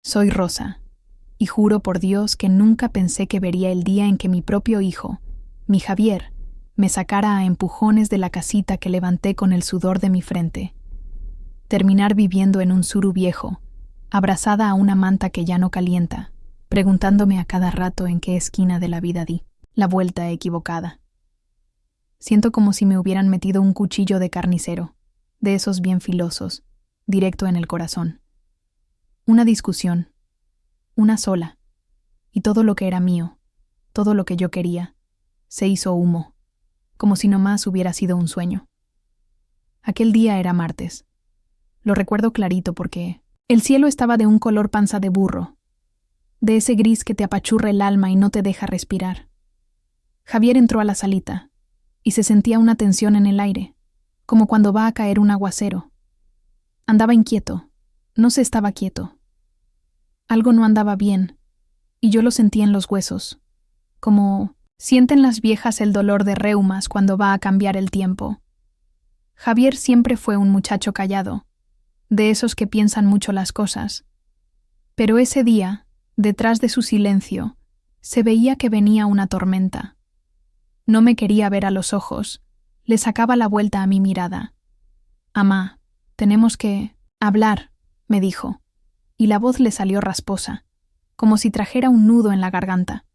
Soy Rosa, y juro por Dios que nunca pensé que vería el día en que mi propio hijo, mi Javier, me sacara a empujones de la casita que levanté con el sudor de mi frente. Terminar viviendo en un suru viejo, abrazada a una manta que ya no calienta, preguntándome a cada rato en qué esquina de la vida di la vuelta equivocada. Siento como si me hubieran metido un cuchillo de carnicero, de esos bien filosos, directo en el corazón. Una discusión, una sola, y todo lo que era mío, todo lo que yo quería, se hizo humo, como si nomás hubiera sido un sueño. Aquel día era martes. Lo recuerdo clarito porque el cielo estaba de un color panza de burro, de ese gris que te apachurra el alma y no te deja respirar. Javier entró a la salita, y se sentía una tensión en el aire, como cuando va a caer un aguacero. Andaba inquieto, no se estaba quieto. Algo no andaba bien, y yo lo sentía en los huesos, como sienten las viejas el dolor de reumas cuando va a cambiar el tiempo. Javier siempre fue un muchacho callado, de esos que piensan mucho las cosas. Pero ese día, detrás de su silencio, se veía que venía una tormenta. No me quería ver a los ojos, le sacaba la vuelta a mi mirada. «Amá, tenemos que hablar», me dijo, y la voz le salió rasposa, como si trajera un nudo en la garganta.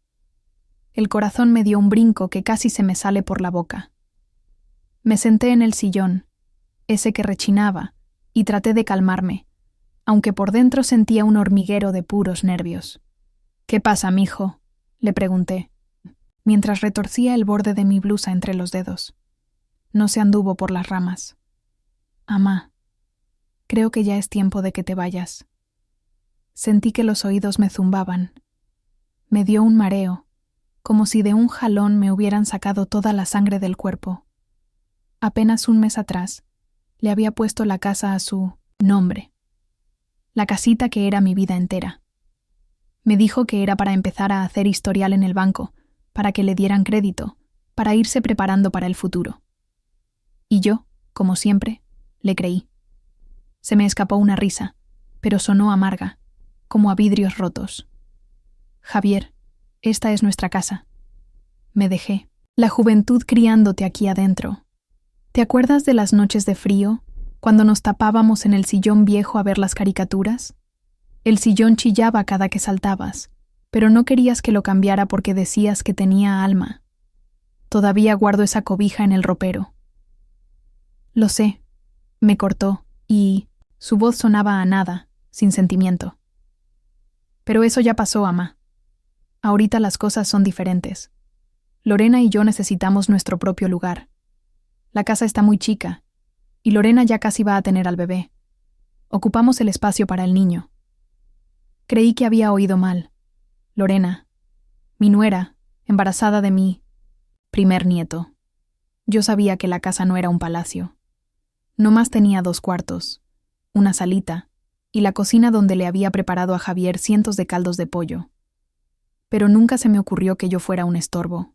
El corazón me dio un brinco que casi se me sale por la boca. Me senté en el sillón, ese que rechinaba, y traté de calmarme, aunque por dentro sentía un hormiguero de puros nervios. «¿Qué pasa, mijo?», le pregunté, mientras retorcía el borde de mi blusa entre los dedos. No se anduvo por las ramas. «Amá, creo que ya es tiempo de que te vayas». Sentí que los oídos me zumbaban. Me dio un mareo, como si de un jalón me hubieran sacado toda la sangre del cuerpo. Apenas un mes atrás, le había puesto la casa a su nombre. La casita que era mi vida entera. Me dijo que era para empezar a hacer historial en el banco, para que le dieran crédito, para irse preparando para el futuro. Y yo, como siempre, le creí. Se me escapó una risa, pero sonó amarga, como a vidrios rotos. «Javier, esta es nuestra casa». Me dejé. La juventud criándote aquí adentro. ¿Te acuerdas de las noches de frío, cuando nos tapábamos en el sillón viejo a ver las caricaturas? El sillón chillaba cada que saltabas, pero no querías que lo cambiara porque decías que tenía alma. Todavía guardo esa cobija en el ropero. Lo sé, me cortó, y su voz sonaba a nada, sin sentimiento. Pero eso ya pasó, amá. Ahorita las cosas son diferentes. Lorena y yo necesitamos nuestro propio lugar. La casa está muy chica, y Lorena ya casi va a tener al bebé. Ocupamos el espacio para el niño. Creí que había oído mal. Lorena, mi nuera, embarazada de mi primer nieto. Yo sabía que la casa no era un palacio. Nomás tenía 2 cuartos, una salita, y la cocina donde le había preparado a Javier cientos de caldos de pollo. Pero nunca se me ocurrió que yo fuera un estorbo.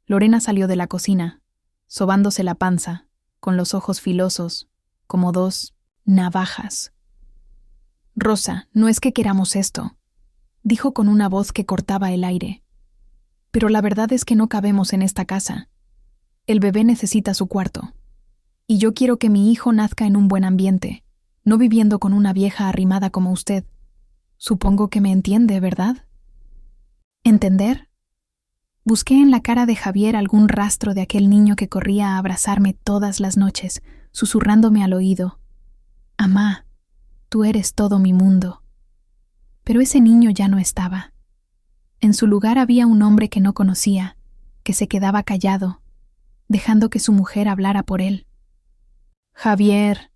Lorena salió de la cocina, sobándose la panza, con los ojos filosos, como 2 navajas. «Rosa, no es que queramos esto», dijo con una voz que cortaba el aire. «Pero la verdad es que no cabemos en esta casa. El bebé necesita su cuarto. Y yo quiero que mi hijo nazca en un buen ambiente, no viviendo con una vieja arrimada como usted. Supongo que me entiende, ¿verdad?» ¿Entender? Busqué en la cara de Javier algún rastro de aquel niño que corría a abrazarme todas las noches, susurrándome al oído: «Amá, tú eres todo mi mundo». Pero ese niño ya no estaba. En su lugar había un hombre que no conocía, que se quedaba callado, dejando que su mujer hablara por él. «Javier»,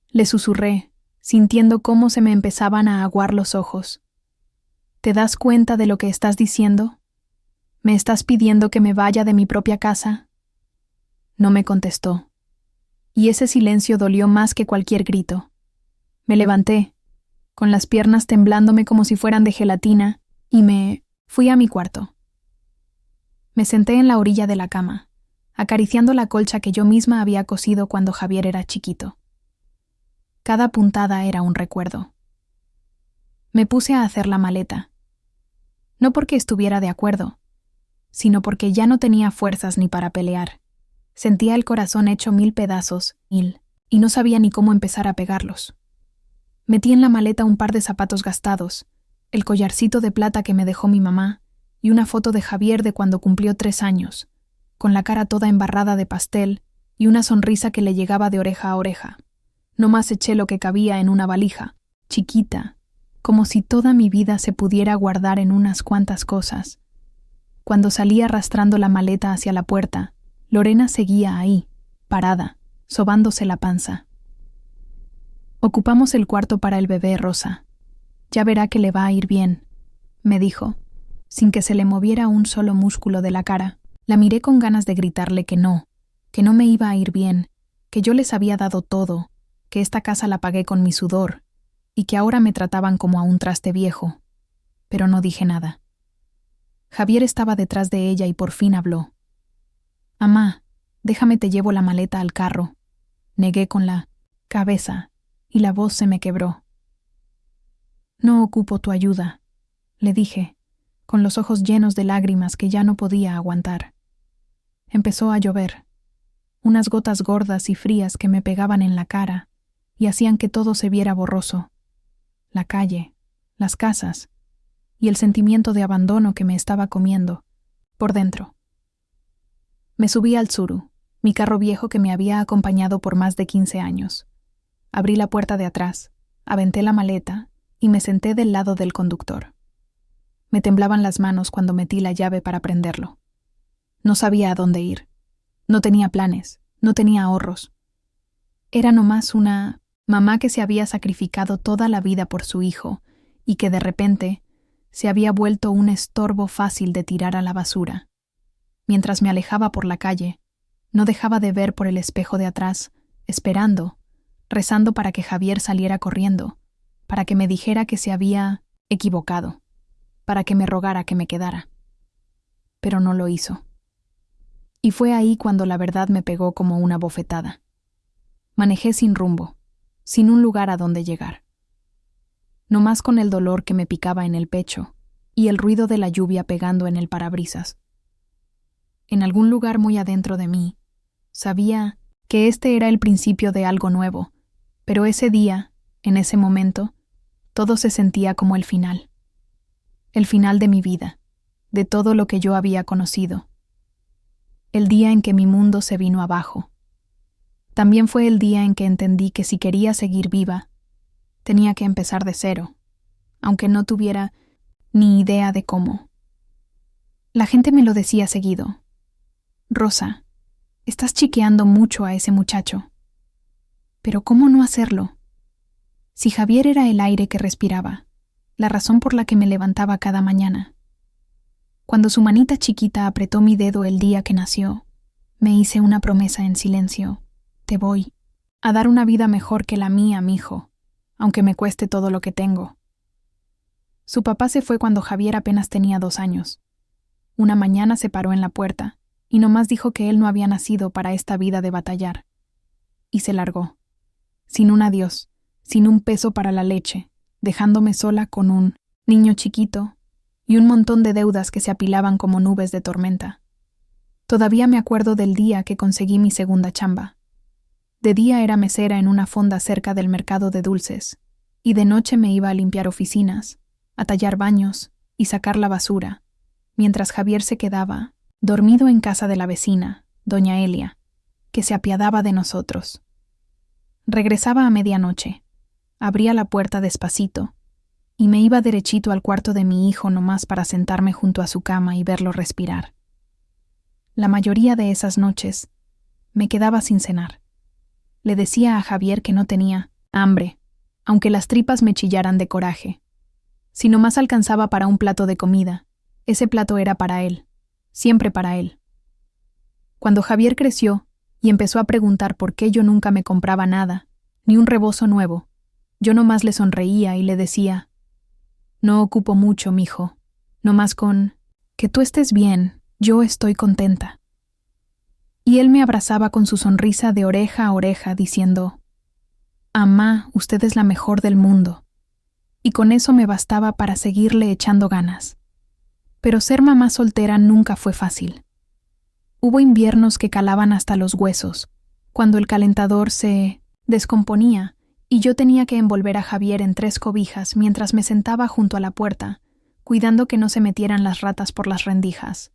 le susurré, sintiendo cómo se me empezaban a aguar los ojos. «¿Te das cuenta de lo que estás diciendo? ¿Me estás pidiendo que me vaya de mi propia casa?» No me contestó, y ese silencio dolió más que cualquier grito. Me levanté, con las piernas temblándome como si fueran de gelatina, y me fui a mi cuarto. Me senté en la orilla de la cama, acariciando la colcha que yo misma había cosido cuando Javier era chiquito. Cada puntada era un recuerdo. Me puse a hacer la maleta. No porque estuviera de acuerdo, sino porque ya no tenía fuerzas ni para pelear. Sentía el corazón hecho 1000 pedazos, y no sabía ni cómo empezar a pegarlos. Metí en la maleta un par de zapatos gastados, el collarcito de plata que me dejó mi mamá y una foto de Javier de cuando cumplió 3 años, con la cara toda embarrada de pastel y una sonrisa que le llegaba de oreja a oreja. No más eché lo que cabía en una valija, chiquita, como si toda mi vida se pudiera guardar en unas cuantas cosas. Cuando salí arrastrando la maleta hacia la puerta, Lorena seguía ahí, parada, sobándose la panza. Ocupamos el cuarto para el bebé, Rosa. Ya verá que le va a ir bien, me dijo, sin que se le moviera un solo músculo de la cara. La miré con ganas de gritarle que no me iba a ir bien, que yo les había dado todo, que esta casa la pagué con mi sudor, y que ahora me trataban como a un traste viejo. Pero no dije nada. Javier estaba detrás de ella y por fin habló. «Amá, déjame te llevo la maleta al carro». Negué con la cabeza, y la voz se me quebró. «No ocupo tu ayuda», le dije, con los ojos llenos de lágrimas que ya no podía aguantar. Empezó a llover, unas gotas gordas y frías que me pegaban en la cara y hacían que todo se viera borroso. La calle, las casas y el sentimiento de abandono que me estaba comiendo por dentro. Me subí al Tsuru, mi carro viejo que me había acompañado por más de 15 años. Abrí la puerta de atrás, aventé la maleta y me senté del lado del conductor. Me temblaban las manos cuando metí la llave para prenderlo. No sabía a dónde ir. No tenía planes, no tenía ahorros. Era nomás una mamá que se había sacrificado toda la vida por su hijo y que de repente se había vuelto un estorbo fácil de tirar a la basura. Mientras me alejaba por la calle, no dejaba de ver por el espejo de atrás, esperando, rezando para que Javier saliera corriendo, para que me dijera que se había equivocado, para que me rogara que me quedara. Pero no lo hizo. Y fue ahí cuando la verdad me pegó como una bofetada. Manejé sin rumbo, sin un lugar a donde llegar. No más con el dolor que me picaba en el pecho y el ruido de la lluvia pegando en el parabrisas. En algún lugar muy adentro de mí, sabía que este era el principio de algo nuevo, pero ese día, en ese momento, todo se sentía como el final. El final de mi vida, de todo lo que yo había conocido. El día en que mi mundo se vino abajo. También fue el día en que entendí que si quería seguir viva, tenía que empezar de cero, aunque no tuviera ni idea de cómo. La gente me lo decía seguido. «Rosa, estás chiqueando mucho a ese muchacho». Pero ¿cómo no hacerlo? Si Javier era el aire que respiraba, la razón por la que me levantaba cada mañana. Cuando su manita chiquita apretó mi dedo el día que nació, me hice una promesa en silencio. «Te voy a dar una vida mejor que la mía, mijo, aunque me cueste todo lo que tengo». Su papá se fue cuando Javier apenas tenía 2 años. Una mañana se paró en la puerta y nomás dijo que él no había nacido para esta vida de batallar. Y se largó, sin un adiós, sin un peso para la leche, dejándome sola con un niño chiquito y un montón de deudas que se apilaban como nubes de tormenta. Todavía me acuerdo del día que conseguí mi segunda chamba. De día era mesera en una fonda cerca del mercado de dulces, y de noche me iba a limpiar oficinas, a tallar baños y sacar la basura, mientras Javier se quedaba dormido en casa de la vecina, doña Elia, que se apiadaba de nosotros. Regresaba a medianoche, abría la puerta despacito y me iba derechito al cuarto de mi hijo nomás para sentarme junto a su cama y verlo respirar. La mayoría de esas noches me quedaba sin cenar. Le decía a Javier que no tenía hambre, aunque las tripas me chillaran de coraje. Si nomás alcanzaba para un plato de comida, ese plato era para él, siempre para él. Cuando Javier creció y empezó a preguntar por qué yo nunca me compraba nada, ni un rebozo nuevo, yo nomás le sonreía y le decía: «No ocupo mucho, mijo, nomás con que tú estés bien, yo estoy contenta». Y él me abrazaba con su sonrisa de oreja a oreja diciendo: «Amá, usted es la mejor del mundo». y con eso me bastaba para seguirle echando ganas. Pero ser mamá soltera nunca fue fácil. Hubo inviernos que calaban hasta los huesos, cuando el calentador se descomponía y yo tenía que envolver a Javier en 3 cobijas mientras me sentaba junto a la puerta, cuidando que no se metieran las ratas por las rendijas.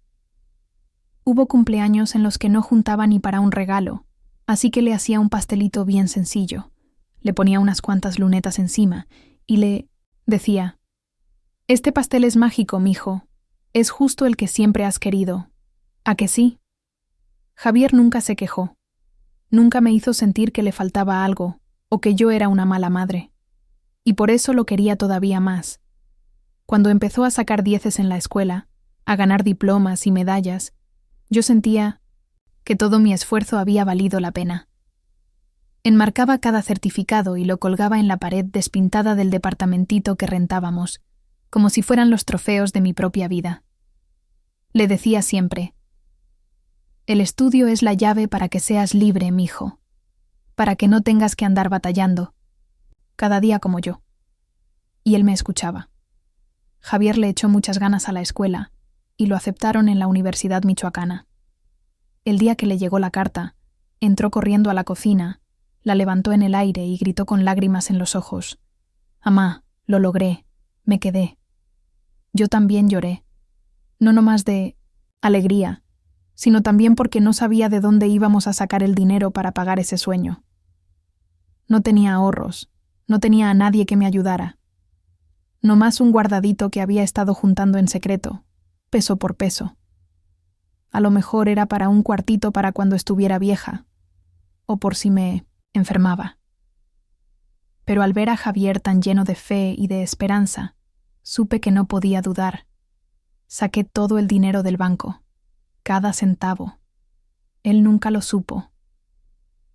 Hubo cumpleaños en los que no juntaba ni para un regalo, así que le hacía un pastelito bien sencillo. Le ponía unas cuantas lunetas encima y le decía: «Este pastel es mágico, mijo. Es justo el que siempre has querido. ¿A que sí?». Javier nunca se quejó. Nunca me hizo sentir que le faltaba algo o que yo era una mala madre. Y por eso lo quería todavía más. Cuando empezó a sacar 10 en la escuela, a ganar diplomas y medallas, yo sentía que todo mi esfuerzo había valido la pena. Enmarcaba cada certificado y lo colgaba en la pared despintada del departamentito que rentábamos, como si fueran los trofeos de mi propia vida. Le decía siempre: «El estudio es la llave para que seas libre, mijo, para que no tengas que andar batallando, cada día como yo». Y él me escuchaba. Javier le echó muchas ganas a la escuela y lo aceptaron en la Universidad Michoacana. El día que le llegó la carta, entró corriendo a la cocina, la levantó en el aire y gritó con lágrimas en los ojos: «Amá, lo logré, me quedé». Yo también lloré, no nomás de alegría, sino también porque no sabía de dónde íbamos a sacar el dinero para pagar ese sueño. No tenía ahorros, no tenía a nadie que me ayudara. Nomás un guardadito que había estado juntando en secreto, peso por peso. A lo mejor era para un cuartito para cuando estuviera vieja, o por si me enfermaba. Pero al ver a Javier tan lleno de fe y de esperanza, supe que no podía dudar. Saqué todo el dinero del banco, cada centavo. Él nunca lo supo.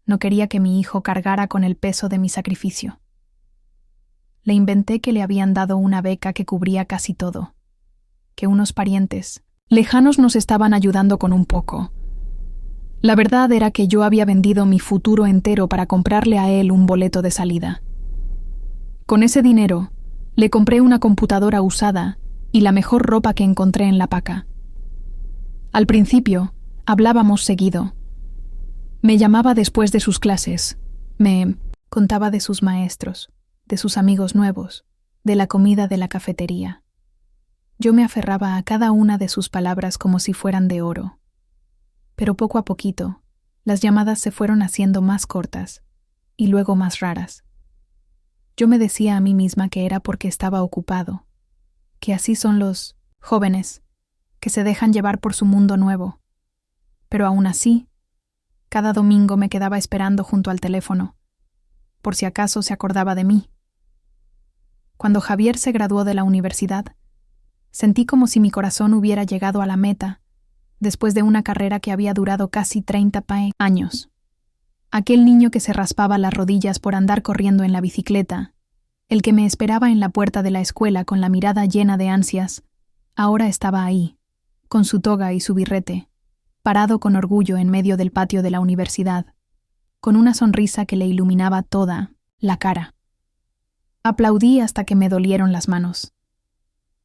No quería que mi hijo cargara con el peso de mi sacrificio. Le inventé que le habían dado una beca que cubría casi todo, que unos parientes lejanos nos estaban ayudando con un poco. La verdad era que yo había vendido mi futuro entero para comprarle a él un boleto de salida. Con ese dinero, le compré una computadora usada y la mejor ropa que encontré en la paca. Al principio, hablábamos seguido. Me llamaba después de sus clases, me contaba de sus maestros, de sus amigos nuevos, de la comida de la cafetería. Yo me aferraba a cada una de sus palabras como si fueran de oro. Pero poco a poquito, las llamadas se fueron haciendo más cortas y luego más raras. Yo me decía a mí misma que era porque estaba ocupado, que así son los jóvenes, que se dejan llevar por su mundo nuevo. Pero aún así, cada domingo me quedaba esperando junto al teléfono, por si acaso se acordaba de mí. Cuando Javier se graduó de la universidad, sentí como si mi corazón hubiera llegado a la meta, después de una carrera que había durado casi 30 años. Aquel niño que se raspaba las rodillas por andar corriendo en la bicicleta, el que me esperaba en la puerta de la escuela con la mirada llena de ansias, ahora estaba ahí, con su toga y su birrete, parado con orgullo en medio del patio de la universidad, con una sonrisa que le iluminaba toda la cara. Aplaudí hasta que me dolieron las manos.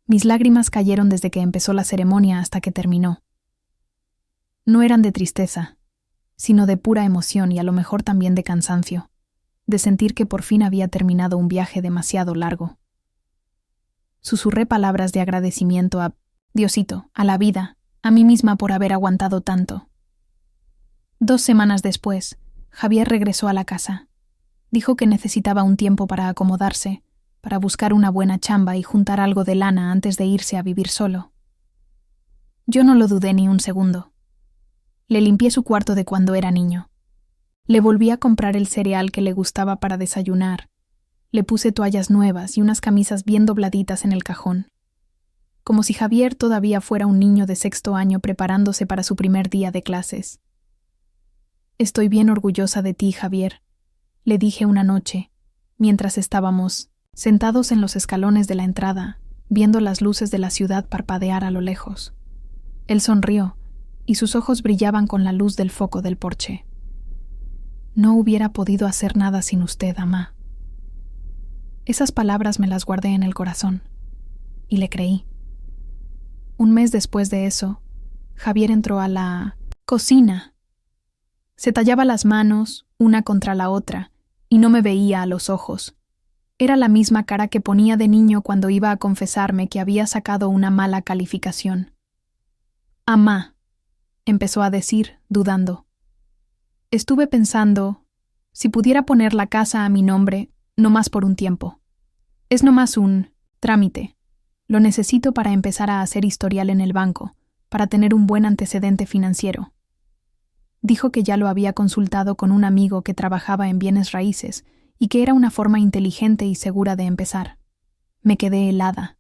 Mis lágrimas cayeron desde que empezó la ceremonia hasta que terminó. No eran de tristeza, sino de pura emoción y a lo mejor también de cansancio, de sentir que por fin había terminado un viaje demasiado largo. Susurré palabras de agradecimiento a Diosito, a la vida, a mí misma por haber aguantado tanto. 2 semanas después, Javier regresó a la casa. Dijo que necesitaba un tiempo para acomodarse, para buscar una buena chamba y juntar algo de lana antes de irse a vivir solo. Yo no lo dudé ni un segundo. Le limpié su cuarto de cuando era niño. Le volví a comprar el cereal que le gustaba para desayunar. Le puse toallas nuevas y unas camisas bien dobladitas en el cajón. Como si Javier todavía fuera un niño de 6º año preparándose para su primer día de clases. «Estoy bien orgullosa de ti, Javier», le dije una noche, mientras estábamos sentados en los escalones de la entrada, viendo las luces de la ciudad parpadear a lo lejos. Él sonrió, y sus ojos brillaban con la luz del foco del porche. «No hubiera podido hacer nada sin usted, amá». Esas palabras me las guardé en el corazón. Y le creí. Un mes después de eso, Javier entró a la cocina. Se tallaba las manos, una contra la otra, y no me veía a los ojos. Era la misma cara que ponía de niño cuando iba a confesarme que había sacado una mala calificación. «Amá», empezó a decir, dudando. Estuve pensando, si pudiera poner la casa a mi nombre, no más por un tiempo. Es nomás un trámite. Lo necesito para empezar a hacer historial en el banco, para tener un buen antecedente financiero. Dijo que ya lo había consultado con un amigo que trabajaba en bienes raíces y que era una forma inteligente y segura de empezar. Me quedé helada.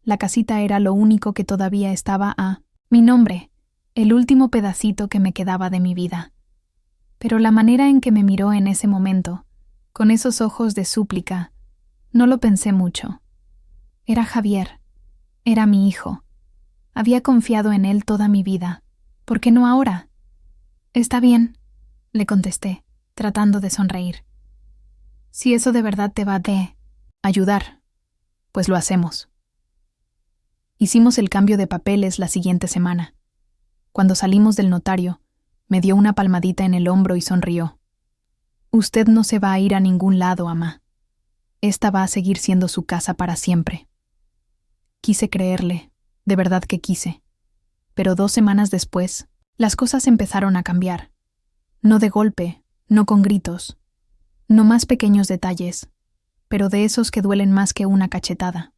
La casita era lo único que todavía estaba a mi nombre, el último pedacito que me quedaba de mi vida. Pero la manera en que me miró en ese momento, con esos ojos de súplica, no lo pensé mucho. Era Javier. Era mi hijo. Había confiado en él toda mi vida. ¿Por qué no ahora? «Está bien», le contesté, tratando de sonreír. «Si eso de verdad te va de ayudar, pues lo hacemos». Hicimos el cambio de papeles la siguiente semana. Cuando salimos del notario, me dio una palmadita en el hombro y sonrió. «Usted no se va a ir a ningún lado, amá. Esta va a seguir siendo su casa para siempre». Quise creerle, de verdad que quise. Pero 2 semanas después, las cosas empezaron a cambiar. No de golpe, no con gritos, no más pequeños detalles, pero de esos que duelen más que una cachetada.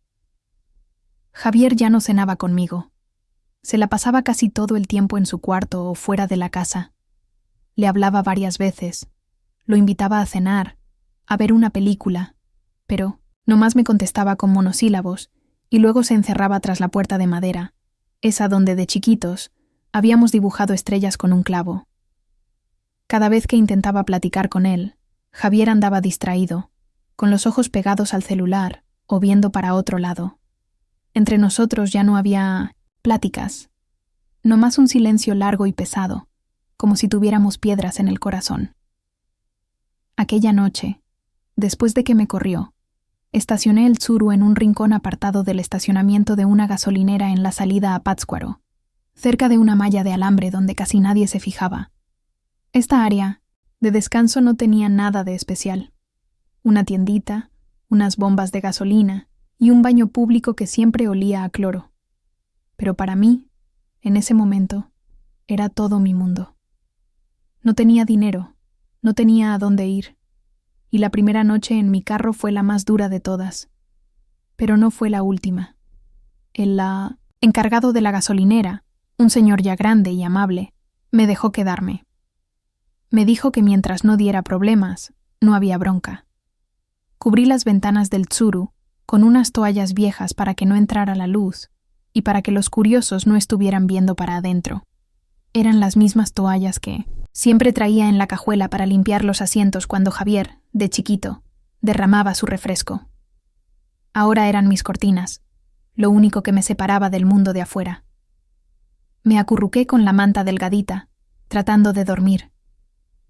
Javier ya no cenaba conmigo. Se la pasaba casi todo el tiempo en su cuarto o fuera de la casa. Le hablaba varias veces, lo invitaba a cenar, a ver una película, pero nomás me contestaba con monosílabos y luego se encerraba tras la puerta de madera, esa donde de chiquitos habíamos dibujado estrellas con un clavo. Cada vez que intentaba platicar con él, Javier andaba distraído, con los ojos pegados al celular o viendo para otro lado. Entre nosotros ya no había pláticas, nomás un silencio largo y pesado, como si tuviéramos piedras en el corazón. Aquella noche, después de que me corrió, estacioné el Tsuru en un rincón apartado del estacionamiento de una gasolinera en la salida a Pátzcuaro, cerca de una malla de alambre donde casi nadie se fijaba. Esta área de descanso no tenía nada de especial. Una tiendita, unas bombas de gasolina y un baño público que siempre olía a cloro. Pero para mí, en ese momento, era todo mi mundo. No tenía dinero, no tenía a dónde ir, y la primera noche en mi carro fue la más dura de todas. Pero no fue la última. El encargado de la gasolinera, un señor ya grande y amable, me dejó quedarme. Me dijo que mientras no diera problemas, no había bronca. Cubrí las ventanas del Tsuru con unas toallas viejas para que no entrara la luz y para que los curiosos no estuvieran viendo para adentro. Eran las mismas toallas que siempre traía en la cajuela para limpiar los asientos cuando Javier, de chiquito, derramaba su refresco. Ahora eran mis cortinas, lo único que me separaba del mundo de afuera. Me acurruqué con la manta delgadita, tratando de dormir.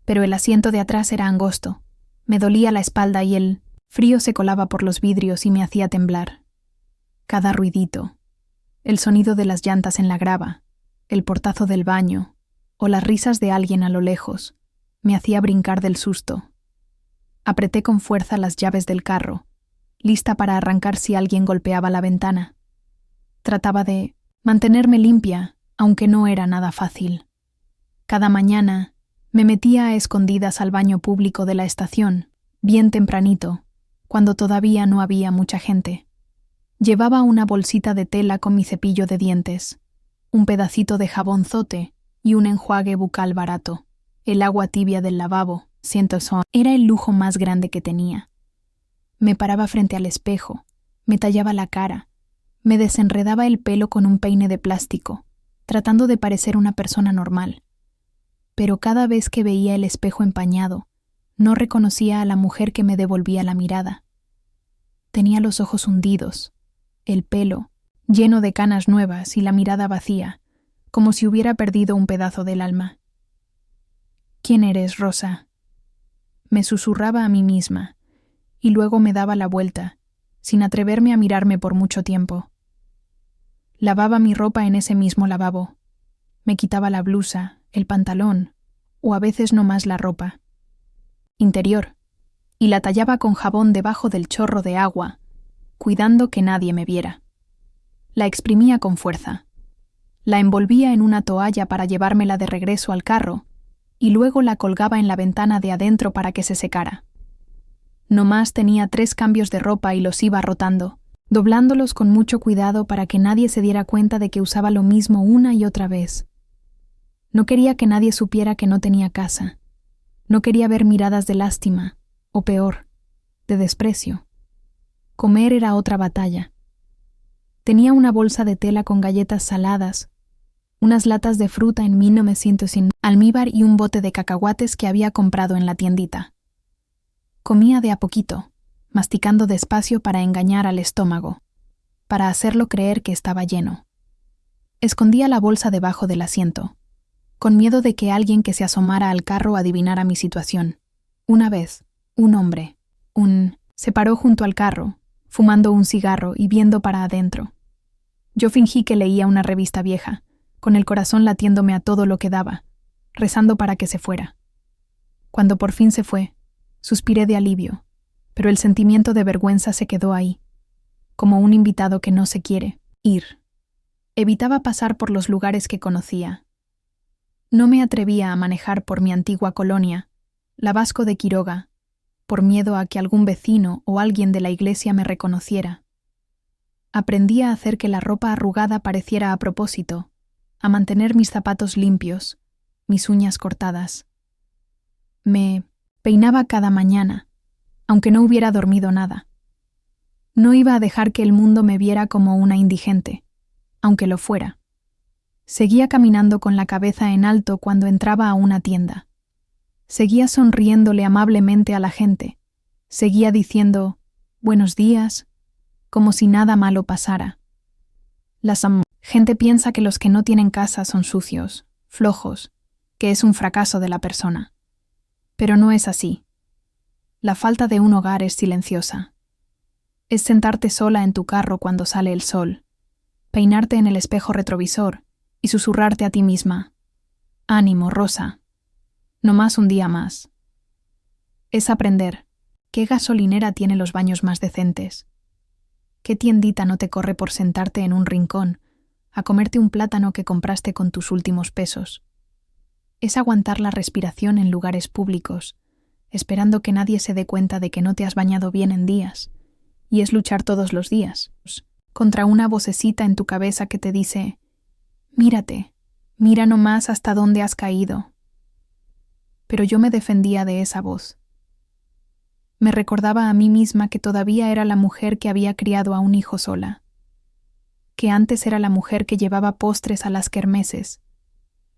Pero el asiento de atrás era angosto, me dolía la espalda y el frío se colaba por los vidrios y me hacía temblar. Cada ruidito, el sonido de las llantas en la grava, el portazo del baño o las risas de alguien a lo lejos, me hacía brincar del susto. Apreté con fuerza las llaves del carro, lista para arrancar si alguien golpeaba la ventana. Trataba de mantenerme limpia, aunque no era nada fácil. Cada mañana me metía a escondidas al baño público de la estación, bien tempranito, cuando todavía no había mucha gente. Llevaba una bolsita de tela con mi cepillo de dientes, un pedacito de jabonzote y un enjuague bucal barato. El agua tibia del lavabo, era el lujo más grande que tenía. Me paraba frente al espejo, me tallaba la cara, me desenredaba el pelo con un peine de plástico, tratando de parecer una persona normal. Pero cada vez que veía el espejo empañado, no reconocía a la mujer que me devolvía la mirada. Tenía los ojos hundidos, el pelo lleno de canas nuevas y la mirada vacía, como si hubiera perdido un pedazo del alma. «¿Quién eres, Rosa?», me susurraba a mí misma, y luego me daba la vuelta sin atreverme a mirarme por mucho tiempo. Lavaba mi ropa en ese mismo lavabo. Me quitaba la blusa, el pantalón, o a veces no más la ropa interior, y la tallaba con jabón debajo del chorro de agua, cuidando que nadie me viera. La exprimía con fuerza. La envolvía en una toalla para llevármela de regreso al carro, y luego la colgaba en la ventana de adentro para que se secara. No más tenía 3 cambios de ropa y los iba rotando, doblándolos con mucho cuidado para que nadie se diera cuenta de que usaba lo mismo una y otra vez. No quería que nadie supiera que no tenía casa. No quería ver miradas de lástima, o peor, de desprecio. Comer era otra batalla. Tenía una bolsa de tela con galletas saladas, unas latas de fruta en 1900 almíbar y un bote de cacahuates que había comprado en la tiendita. Comía de a poquito, masticando despacio para engañar al estómago, para hacerlo creer que estaba lleno. Escondía la bolsa debajo del asiento, con miedo de que alguien que se asomara al carro adivinara mi situación. Una vez, un hombre, se paró junto al carro, fumando un cigarro y viendo para adentro. Yo fingí que leía una revista vieja, con el corazón latiéndome a todo lo que daba, rezando para que se fuera. Cuando por fin se fue, suspiré de alivio, pero el sentimiento de vergüenza se quedó ahí, como un invitado que no se quiere ir. Evitaba pasar por los lugares que conocía. No me atrevía a manejar por mi antigua colonia, la Vasco de Quiroga, por miedo a que algún vecino o alguien de la iglesia me reconociera. Aprendí a hacer que la ropa arrugada pareciera a propósito, a mantener mis zapatos limpios, mis uñas cortadas. Me peinaba cada mañana, aunque no hubiera dormido nada. No iba a dejar que el mundo me viera como una indigente, aunque lo fuera. Seguía caminando con la cabeza en alto cuando entraba a una tienda. Seguía sonriéndole amablemente a la gente. Seguía diciendo «buenos días», como si nada malo pasara. La gente piensa que los que no tienen casa son sucios, flojos, que es un fracaso de la persona. Pero no es así. La falta de un hogar es silenciosa. Es sentarte sola en tu carro cuando sale el sol, peinarte en el espejo retrovisor y susurrarte a ti misma: «Ánimo, Rosa, no más un día más». Es aprender qué gasolinera tiene los baños más decentes, qué tiendita no te corre por sentarte en un rincón a comerte un plátano que compraste con tus últimos pesos. Es aguantar la respiración en lugares públicos, esperando que nadie se dé cuenta de que no te has bañado bien en días, y es luchar todos los días contra una vocecita en tu cabeza que te dice: «Mírate, mira nomás hasta dónde has caído». Pero yo me defendía de esa voz. Me recordaba a mí misma que todavía era la mujer que había criado a un hijo sola, que antes era la mujer que llevaba postres a las kermeses,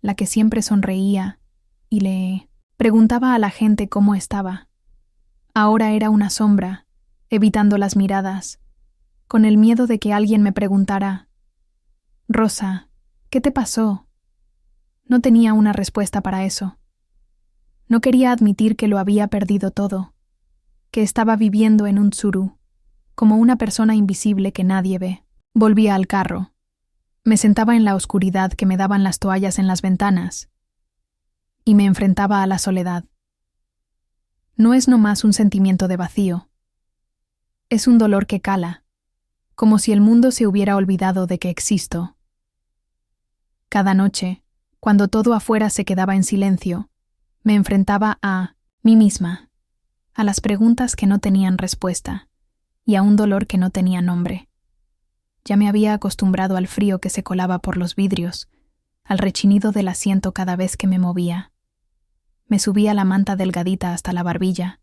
la que siempre sonreía y le preguntaba a la gente cómo estaba. Ahora era una sombra, evitando las miradas, con el miedo de que alguien me preguntara: «Rosa, ¿qué te pasó?». No tenía una respuesta para eso. No quería admitir que lo había perdido todo, que estaba viviendo en un tsuru, como una persona invisible que nadie ve. Volvía al carro. Me sentaba en la oscuridad que me daban las toallas en las ventanas y me enfrentaba a la soledad. No es nomás un sentimiento de vacío. Es un dolor que cala, como si el mundo se hubiera olvidado de que existo. Cada noche, cuando todo afuera se quedaba en silencio, me enfrentaba a mí misma, a las preguntas que no tenían respuesta y a un dolor que no tenía nombre. Ya me había acostumbrado al frío que se colaba por los vidrios, al rechinido del asiento cada vez que me movía. Me subía la manta delgadita hasta la barbilla,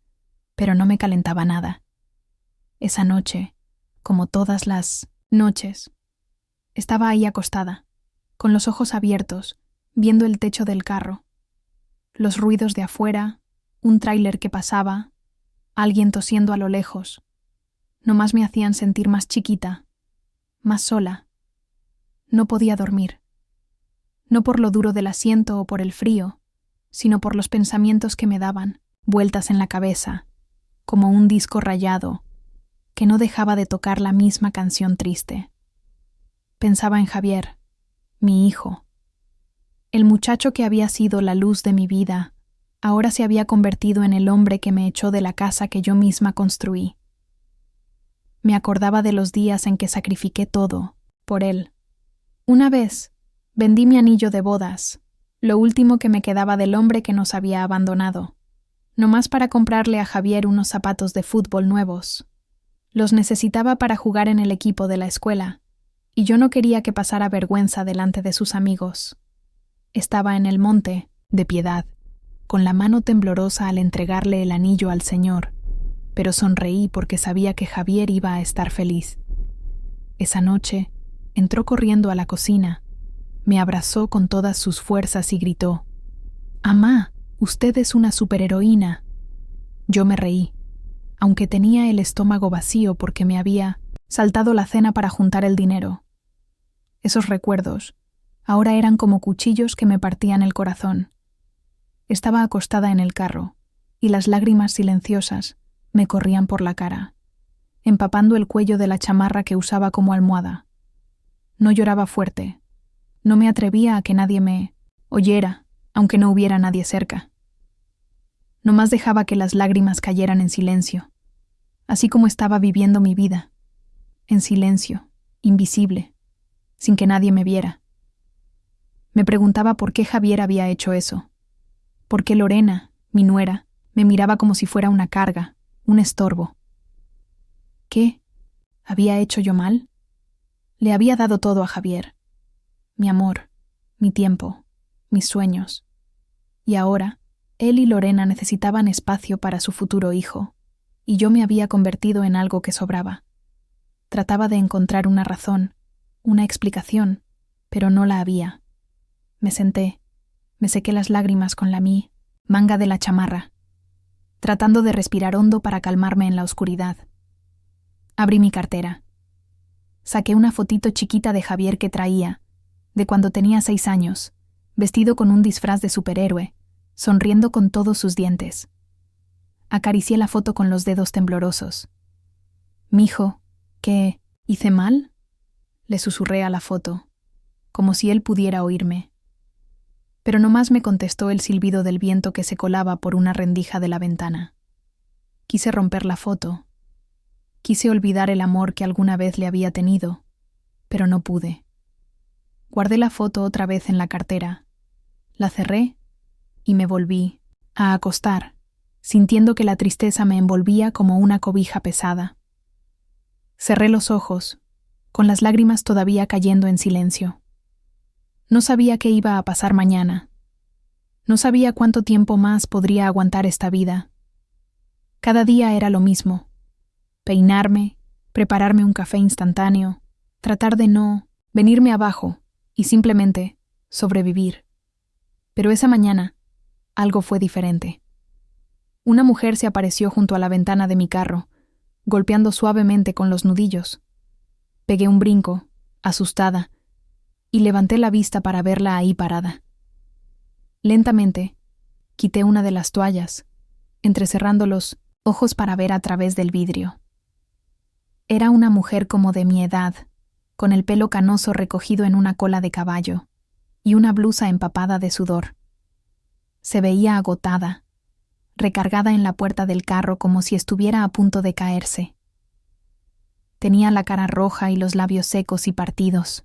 pero no me calentaba nada. Esa noche, como todas las noches, estaba ahí acostada, con los ojos abiertos, viendo el techo del carro, los ruidos de afuera, un tráiler que pasaba, alguien tosiendo a lo lejos. Nomás me hacían sentir más chiquita, más sola. No podía dormir. No por lo duro del asiento o por el frío, sino por los pensamientos que me daban vueltas en la cabeza, como un disco rayado, que no dejaba de tocar la misma canción triste. Pensaba en Javier, mi hijo. El muchacho que había sido la luz de mi vida, ahora se había convertido en el hombre que me echó de la casa que yo misma construí. Me acordaba de los días en que sacrifiqué todo por él. Una vez, vendí mi anillo de bodas, lo último que me quedaba del hombre que nos había abandonado, nomás para comprarle a Javier unos zapatos de fútbol nuevos. Los necesitaba para jugar en el equipo de la escuela, y yo no quería que pasara vergüenza delante de sus amigos. Estaba en el monte, de piedad, con la mano temblorosa al entregarle el anillo al Señor, pero sonreí porque sabía que Javier iba a estar feliz. Esa noche, entró corriendo a la cocina, me abrazó con todas sus fuerzas y gritó: «Amá, usted es una superheroína». Yo me reí, aunque tenía el estómago vacío porque me había saltado la cena para juntar el dinero. Esos recuerdos ahora eran como cuchillos que me partían el corazón. Estaba acostada en el carro, y las lágrimas silenciosas me corrían por la cara, empapando el cuello de la chamarra que usaba como almohada. No lloraba fuerte. No me atrevía a que nadie me oyera, aunque no hubiera nadie cerca. Nomás dejaba que las lágrimas cayeran en silencio, así como estaba viviendo mi vida, en silencio, invisible, sin que nadie me viera. Me preguntaba por qué Javier había hecho eso, por qué Lorena, mi nuera, me miraba como si fuera una carga, un estorbo. ¿Qué? ¿Había hecho yo mal? Le había dado todo a Javier. Mi amor, mi tiempo, mis sueños. Y ahora, él y Lorena necesitaban espacio para su futuro hijo, y yo me había convertido en algo que sobraba. Trataba de encontrar una razón, una explicación, pero no la había. Me senté, me sequé las lágrimas con la manga de la chamarra, tratando de respirar hondo para calmarme en la oscuridad. Abrí mi cartera. Saqué una fotito chiquita de Javier que traía, de cuando tenía 6 años, vestido con un disfraz de superhéroe, sonriendo con todos sus dientes. Acaricié la foto con los dedos temblorosos. «Mijo, ¿qué? ¿Hice mal?», le susurré a la foto, como si él pudiera oírme. Pero nomás me contestó el silbido del viento que se colaba por una rendija de la ventana. Quise romper la foto. Quise olvidar el amor que alguna vez le había tenido, pero no pude. Guardé la foto otra vez en la cartera, la cerré y me volví a acostar, sintiendo que la tristeza me envolvía como una cobija pesada. Cerré los ojos, con las lágrimas todavía cayendo en silencio. No sabía qué iba a pasar mañana. No sabía cuánto tiempo más podría aguantar esta vida. Cada día era lo mismo. Peinarme, prepararme un café instantáneo, tratar de no venirme abajo y simplemente sobrevivir. Pero esa mañana, algo fue diferente. Una mujer se apareció junto a la ventana de mi carro, golpeando suavemente con los nudillos. Pegué un brinco, asustada, y levanté la vista para verla ahí parada. Lentamente, quité una de las toallas, entrecerrando los ojos para ver a través del vidrio. Era una mujer como de mi edad, con el pelo canoso recogido en una cola de caballo y una blusa empapada de sudor. Se veía agotada, recargada en la puerta del carro como si estuviera a punto de caerse. Tenía la cara roja y los labios secos y partidos.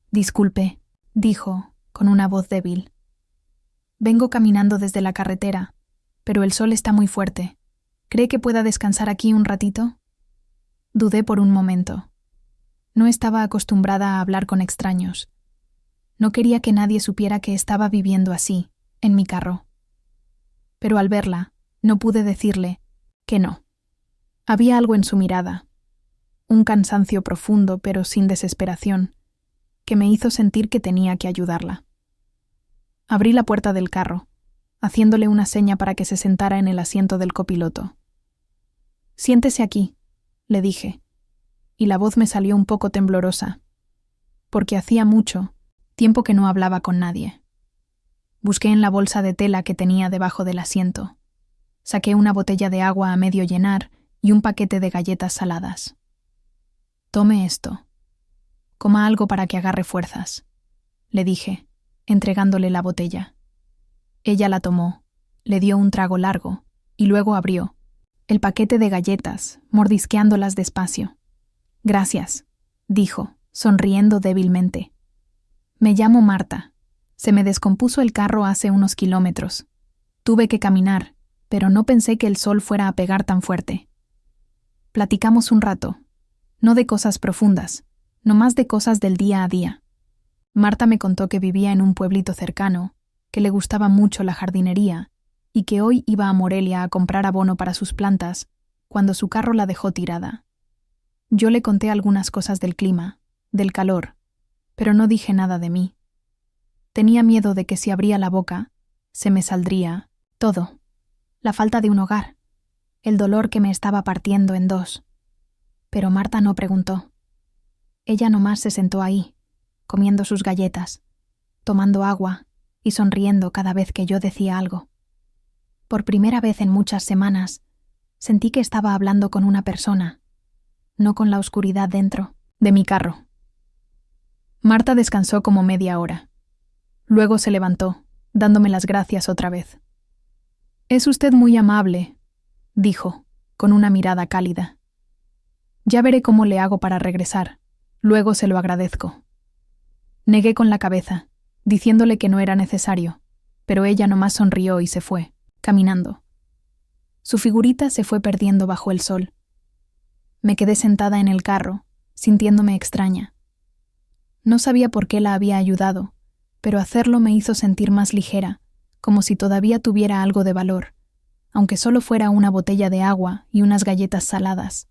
«Disculpe», dijo, con una voz débil. «Vengo caminando desde la carretera, pero el sol está muy fuerte. ¿Cree que pueda descansar aquí un ratito?» Dudé por un momento. No estaba acostumbrada a hablar con extraños. No quería que nadie supiera que estaba viviendo así, en mi carro. Pero al verla, no pude decirle que no. Había algo en su mirada, un cansancio profundo pero sin desesperación, que me hizo sentir que tenía que ayudarla. Abrí la puerta del carro, haciéndole una seña para que se sentara en el asiento del copiloto. «Siéntese aquí», le dije, y la voz me salió un poco temblorosa, porque hacía mucho tiempo que no hablaba con nadie. Busqué en la bolsa de tela que tenía debajo del asiento. Saqué una botella de agua a medio llenar y un paquete de galletas saladas. «Tome esto. Coma algo para que agarre fuerzas», le dije, entregándole la botella. Ella la tomó, le dio un trago largo y luego abrió el paquete de galletas, mordisqueándolas despacio. «Gracias», dijo, sonriendo débilmente. «Me llamo Marta. Se me descompuso el carro hace unos kilómetros. Tuve que caminar, pero no pensé que el sol fuera a pegar tan fuerte». Platicamos un rato, no de cosas profundas, no más de cosas del día a día. Marta me contó que vivía en un pueblito cercano, que le gustaba mucho la jardinería y que hoy iba a Morelia a comprar abono para sus plantas cuando su carro la dejó tirada. Yo le conté algunas cosas del clima, del calor, pero no dije nada de mí. Tenía miedo de que si abría la boca, se me saldría todo. La falta de un hogar, el dolor que me estaba partiendo en dos. Pero Marta no preguntó. Ella nomás se sentó ahí, comiendo sus galletas, tomando agua y sonriendo cada vez que yo decía algo. Por primera vez en muchas semanas, sentí que estaba hablando con una persona, no con la oscuridad dentro de mi carro. Marta descansó como media hora. Luego se levantó, dándome las gracias otra vez. «Es usted muy amable», dijo, con una mirada cálida. «Ya veré cómo le hago para regresar. Luego se lo agradezco». Negué con la cabeza, diciéndole que no era necesario, pero ella nomás sonrió y se fue, caminando. Su figurita se fue perdiendo bajo el sol. Me quedé sentada en el carro, sintiéndome extraña. No sabía por qué la había ayudado, pero hacerlo me hizo sentir más ligera, como si todavía tuviera algo de valor, aunque solo fuera una botella de agua y unas galletas saladas.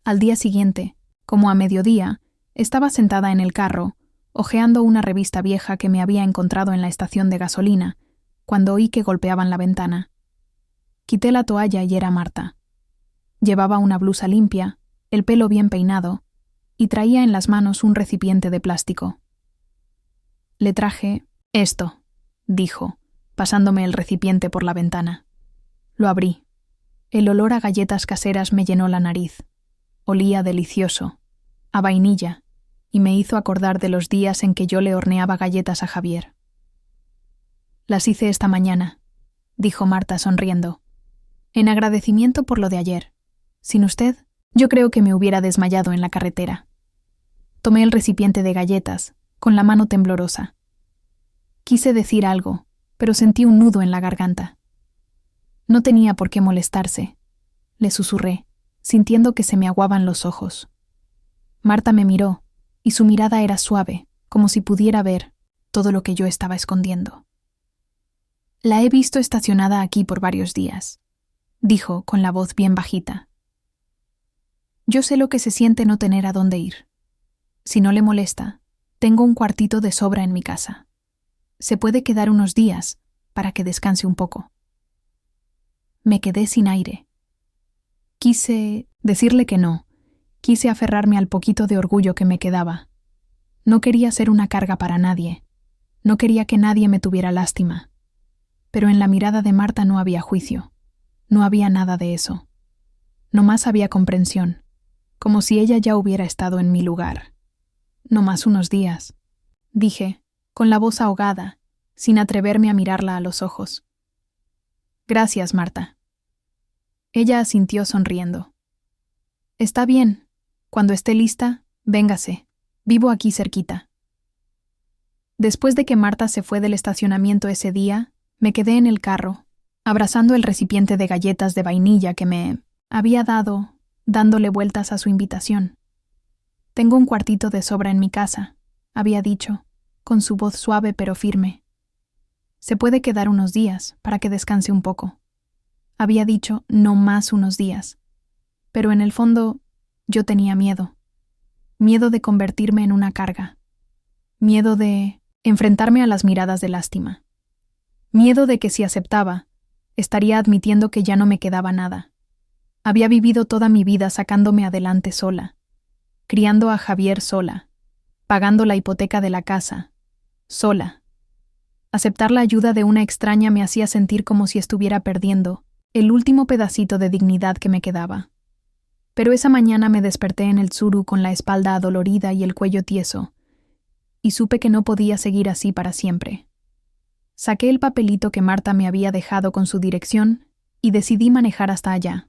Al día siguiente, como a mediodía, estaba sentada en el carro, hojeando una revista vieja que me había encontrado en la estación de gasolina, cuando oí que golpeaban la ventana. Quité la toalla y era Marta. Llevaba una blusa limpia, el pelo bien peinado, y traía en las manos un recipiente de plástico. «Le traje esto», dijo, pasándome el recipiente por la ventana. Lo abrí. El olor a galletas caseras me llenó la nariz. Olía delicioso, a vainilla, y me hizo acordar de los días en que yo le horneaba galletas a Javier. «Las hice esta mañana», dijo Marta sonriendo, «en agradecimiento por lo de ayer. Sin usted, yo creo que me hubiera desmayado en la carretera». Tomé el recipiente de galletas, con la mano temblorosa. Quise decir algo, pero sentí un nudo en la garganta. No tenía por qué molestarse, le susurré, sintiendo que se me aguaban los ojos. Marta me miró, y su mirada era suave, como si pudiera ver todo lo que yo estaba escondiendo. «La he visto estacionada aquí por varios días», dijo con la voz bien bajita. «Yo sé lo que se siente no tener a dónde ir. Si no le molesta, tengo un cuartito de sobra en mi casa. Se puede quedar unos días para que descanse un poco». Me quedé sin aire. Quise decirle que no. Quise aferrarme al poquito de orgullo que me quedaba. No quería ser una carga para nadie. No quería que nadie me tuviera lástima. Pero en la mirada de Marta no había juicio. No había nada de eso. Nomás había comprensión, como si ella ya hubiera estado en mi lugar. «Nomás unos días», dije, con la voz ahogada, sin atreverme a mirarla a los ojos. «Gracias, Marta». Ella asintió sonriendo. «Está bien. Cuando esté lista, véngase. Vivo aquí cerquita». Después de que Marta se fue del estacionamiento ese día, me quedé en el carro, abrazando el recipiente de galletas de vainilla que me había dado, dándole vueltas a su invitación. «Tengo un cuartito de sobra en mi casa», había dicho, con su voz suave pero firme. «Se puede quedar unos días para que descanse un poco». Había dicho no más unos días, pero en el fondo yo tenía miedo. Miedo de convertirme en una carga. Miedo de enfrentarme a las miradas de lástima. Miedo de que si aceptaba, estaría admitiendo que ya no me quedaba nada. Había vivido toda mi vida sacándome adelante sola, criando a Javier sola, pagando la hipoteca de la casa, sola. Aceptar la ayuda de una extraña me hacía sentir como si estuviera perdiendo el último pedacito de dignidad que me quedaba. Pero esa mañana me desperté en el tsuru con la espalda adolorida y el cuello tieso, y supe que no podía seguir así para siempre. Saqué el papelito que Marta me había dejado con su dirección y decidí manejar hasta allá.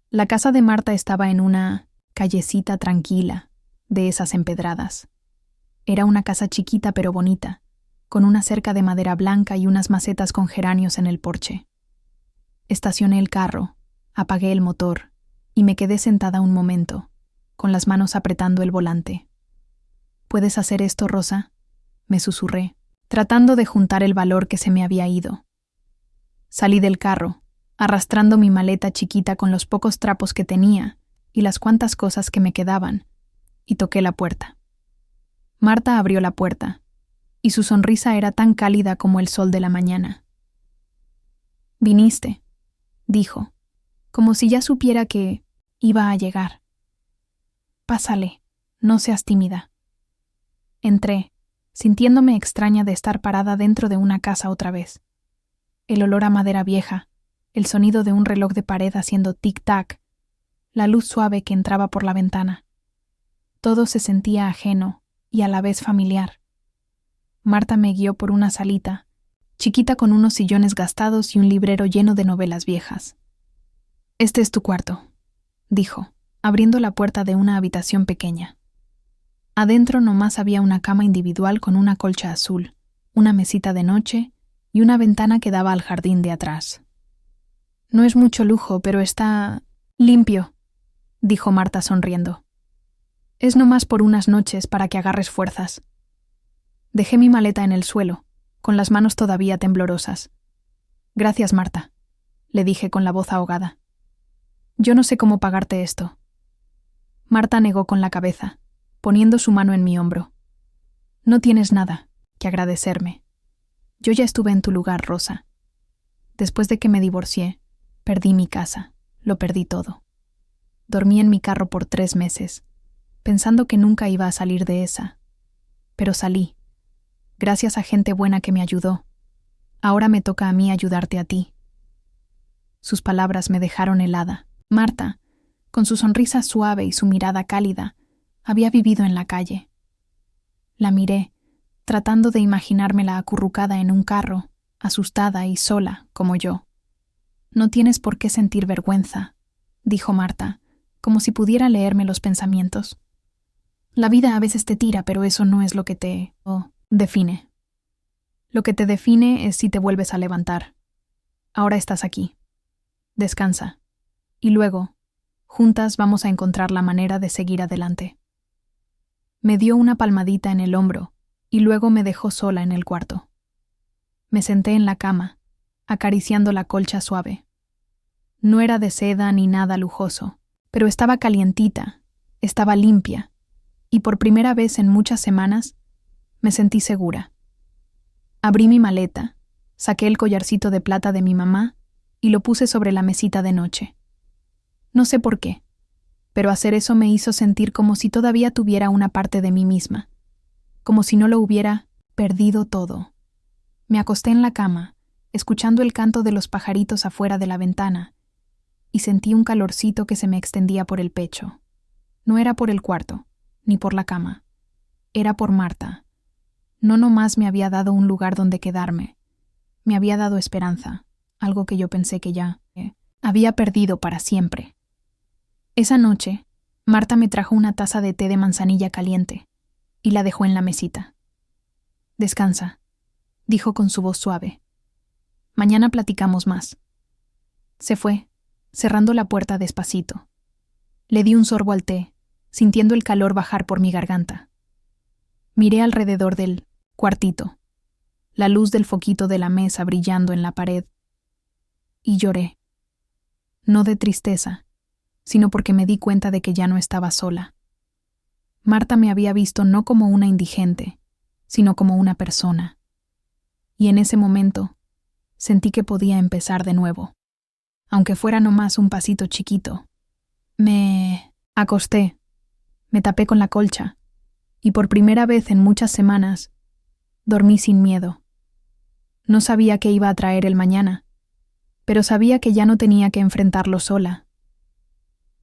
La casa de Marta estaba en una callecita tranquila, de esas empedradas. Era una casa chiquita pero bonita, con una cerca de madera blanca y unas macetas con geranios en el porche. Estacioné el carro, apagué el motor y me quedé sentada un momento, con las manos apretando el volante. ¿Puedes hacer esto, Rosa?, me susurré, tratando de juntar el valor que se me había ido. Salí del carro, arrastrando mi maleta chiquita con los pocos trapos que tenía y las cuantas cosas que me quedaban, y toqué la puerta. Marta abrió la puerta, y su sonrisa era tan cálida como el sol de la mañana. «Viniste», dijo, como si ya supiera que iba a llegar. «Pásale, no seas tímida». Entré, sintiéndome extraña de estar parada dentro de una casa otra vez. El olor a madera vieja, el sonido de un reloj de pared haciendo tic-tac, la luz suave que entraba por la ventana. Todo se sentía ajeno y a la vez familiar. Marta me guió por una salita, chiquita con unos sillones gastados y un librero lleno de novelas viejas. «Este es tu cuarto», dijo, abriendo la puerta de una habitación pequeña. Adentro nomás había una cama individual con una colcha azul, una mesita de noche y una ventana que daba al jardín de atrás. «No es mucho lujo, pero está limpio», dijo Marta sonriendo. «Es nomás por unas noches para que agarres fuerzas». Dejé mi maleta en el suelo, con las manos todavía temblorosas. «Gracias, Marta», le dije con la voz ahogada. «Yo no sé cómo pagarte esto». Marta negó con la cabeza, poniendo su mano en mi hombro. «No tienes nada que agradecerme. Yo ya estuve en tu lugar, Rosa. Después de que me divorcié, perdí mi casa, lo perdí todo. Dormí en mi carro por 3 meses, pensando que nunca iba a salir de esa. Pero salí, gracias a gente buena que me ayudó. Ahora me toca a mí ayudarte a ti». Sus palabras me dejaron helada. Marta, con su sonrisa suave y su mirada cálida, había vivido en la calle. La miré, tratando de imaginármela acurrucada en un carro, asustada y sola, como yo. «No tienes por qué sentir vergüenza», dijo Marta, como si pudiera leerme los pensamientos. «La vida a veces te tira, pero eso no es lo que te define. Lo que te define es si te vuelves a levantar. Ahora estás aquí. Descansa. Y luego, juntas vamos a encontrar la manera de seguir adelante». Me dio una palmadita en el hombro y luego me dejó sola en el cuarto. Me senté en la cama, acariciando la colcha suave. No era de seda ni nada lujoso, pero estaba calientita, estaba limpia, y por primera vez en muchas semanas me sentí segura. Abrí mi maleta, saqué el collarcito de plata de mi mamá y lo puse sobre la mesita de noche. No sé por qué, pero hacer eso me hizo sentir como si todavía tuviera una parte de mí misma, como si no lo hubiera perdido todo. Me acosté en la cama, escuchando el canto de los pajaritos afuera de la ventana, y sentí un calorcito que se me extendía por el pecho. No era por el cuarto, ni por la cama. Era por Marta. No nomás me había dado un lugar donde quedarme, me había dado esperanza, algo que yo pensé que ya había perdido para siempre. Esa noche, Marta me trajo una taza de té de manzanilla caliente y la dejó en la mesita. «Descansa», dijo con su voz suave. «Mañana platicamos más». Se fue, cerrando la puerta despacito. Le di un sorbo al té, sintiendo el calor bajar por mi garganta. Miré alrededor del cuartito, la luz del foquito de la mesa brillando en la pared, y lloré. No de tristeza, sino porque me di cuenta de que ya no estaba sola. Marta me había visto no como una indigente, sino como una persona. Y en ese momento sentí que podía empezar de nuevo, aunque fuera nomás un pasito chiquito. Me acosté, me tapé con la colcha, y por primera vez en muchas semanas dormí sin miedo. No sabía qué iba a traer el mañana, pero sabía que ya no tenía que enfrentarlo sola.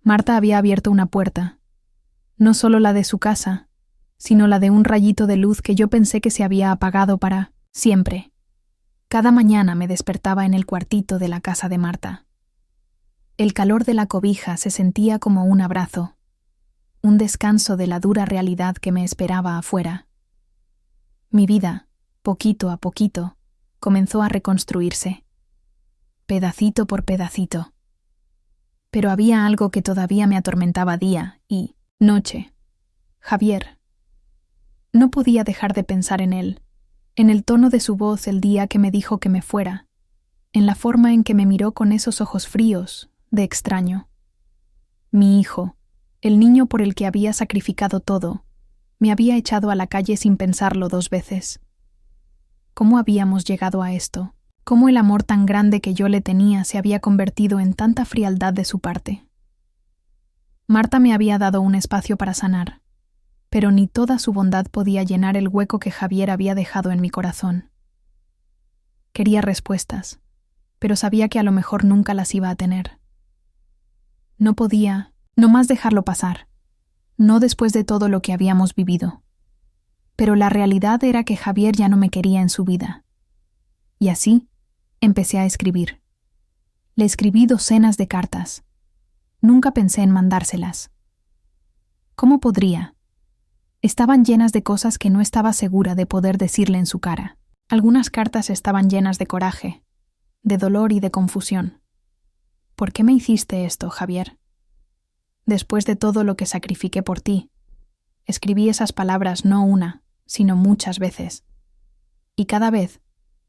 Marta había abierto una puerta, no solo la de su casa, sino la de un rayito de luz que yo pensé que se había apagado para siempre. Cada mañana me despertaba en el cuartito de la casa de Marta. El calor de la cobija se sentía como un abrazo, un descanso de la dura realidad que me esperaba afuera. Mi vida, poquito a poquito, comenzó a reconstruirse, pedacito por pedacito. Pero había algo que todavía me atormentaba día y noche. Javier. No podía dejar de pensar en él, en el tono de su voz el día que me dijo que me fuera, en la forma en que me miró con esos ojos fríos, de extraño. Mi hijo, el niño por el que había sacrificado todo, me había echado a la calle sin pensarlo 2 veces. ¿Cómo habíamos llegado a esto? ¿Cómo el amor tan grande que yo le tenía se había convertido en tanta frialdad de su parte? Marta me había dado un espacio para sanar, pero ni toda su bondad podía llenar el hueco que Javier había dejado en mi corazón. Quería respuestas, pero sabía que a lo mejor nunca las iba a tener. No podía, no más dejarlo pasar, no después de todo lo que habíamos vivido. Pero la realidad era que Javier ya no me quería en su vida. Y así, empecé a escribir. Le escribí docenas de cartas. Nunca pensé en mandárselas. ¿Cómo podría? Estaban llenas de cosas que no estaba segura de poder decirle en su cara. Algunas cartas estaban llenas de coraje, de dolor y de confusión. ¿Por qué me hiciste esto, Javier? Después de todo lo que sacrifiqué por ti, escribí esas palabras no una, sino muchas veces. Y cada vez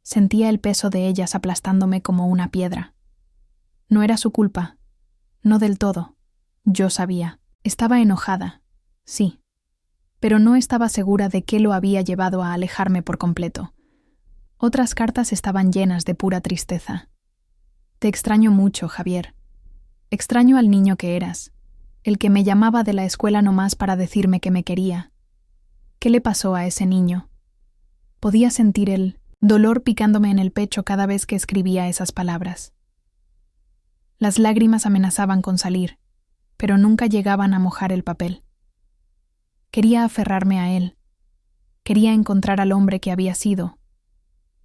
sentía el peso de ellas aplastándome como una piedra. No era su culpa, no del todo. Yo sabía. Estaba enojada, sí, pero no estaba segura de qué lo había llevado a alejarme por completo. Otras cartas estaban llenas de pura tristeza. Te extraño mucho, Javier. Extraño al niño que eras, el que me llamaba de la escuela nomás para decirme que me quería. ¿Qué le pasó a ese niño? Podía sentir el dolor picándome en el pecho cada vez que escribía esas palabras. Las lágrimas amenazaban con salir, pero nunca llegaban a mojar el papel. Quería aferrarme a él. Quería encontrar al hombre que había sido,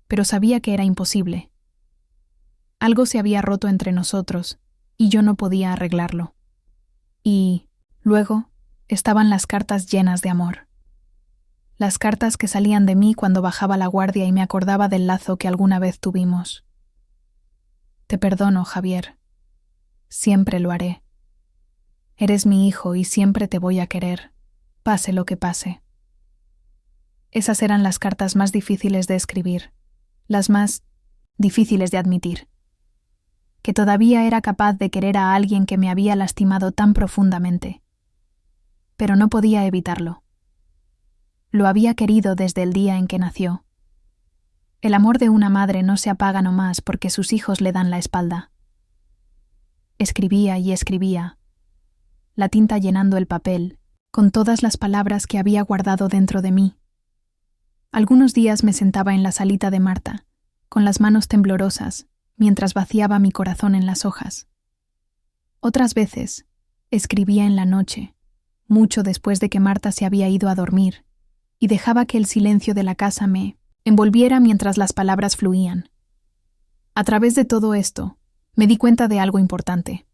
pero sabía que era imposible. Algo se había roto entre nosotros y yo no podía arreglarlo. Y, luego, estaban las cartas llenas de amor. Las cartas que salían de mí cuando bajaba la guardia y me acordaba del lazo que alguna vez tuvimos. Te perdono, Javier. Siempre lo haré. Eres mi hijo y siempre te voy a querer, pase lo que pase. Esas eran las cartas más difíciles de escribir, las más difíciles de admitir. Que todavía era capaz de querer a alguien que me había lastimado tan profundamente. Pero no podía evitarlo. Lo había querido desde el día en que nació. El amor de una madre no se apaga nomás porque sus hijos le dan la espalda. Escribía y escribía, la tinta llenando el papel, con todas las palabras que había guardado dentro de mí. Algunos días me sentaba en la salita de Marta, con las manos temblorosas, mientras vaciaba mi corazón en las hojas. Otras veces, escribía en la noche, mucho después de que Marta se había ido a dormir, y dejaba que el silencio de la casa me envolviera mientras las palabras fluían. A través de todo esto, me di cuenta de algo importante.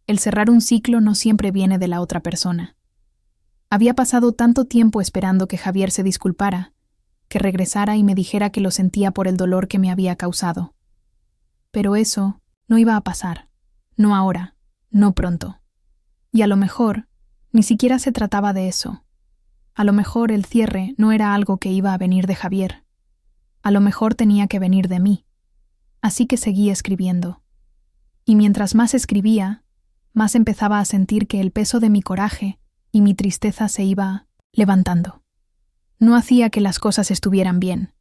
El cerrar un ciclo no siempre viene de la otra persona. Había pasado tanto tiempo esperando que Javier se disculpara, que regresara y me dijera que lo sentía por el dolor que me había causado. Pero eso no iba a pasar, no ahora, no pronto. Y a lo mejor, ni siquiera se trataba de eso. A lo mejor el cierre no era algo que iba a venir de Javier. A lo mejor tenía que venir de mí. Así que seguí escribiendo. Y mientras más escribía, más empezaba a sentir que el peso de mi coraje y mi tristeza se iba levantando. No hacía que las cosas estuvieran bien.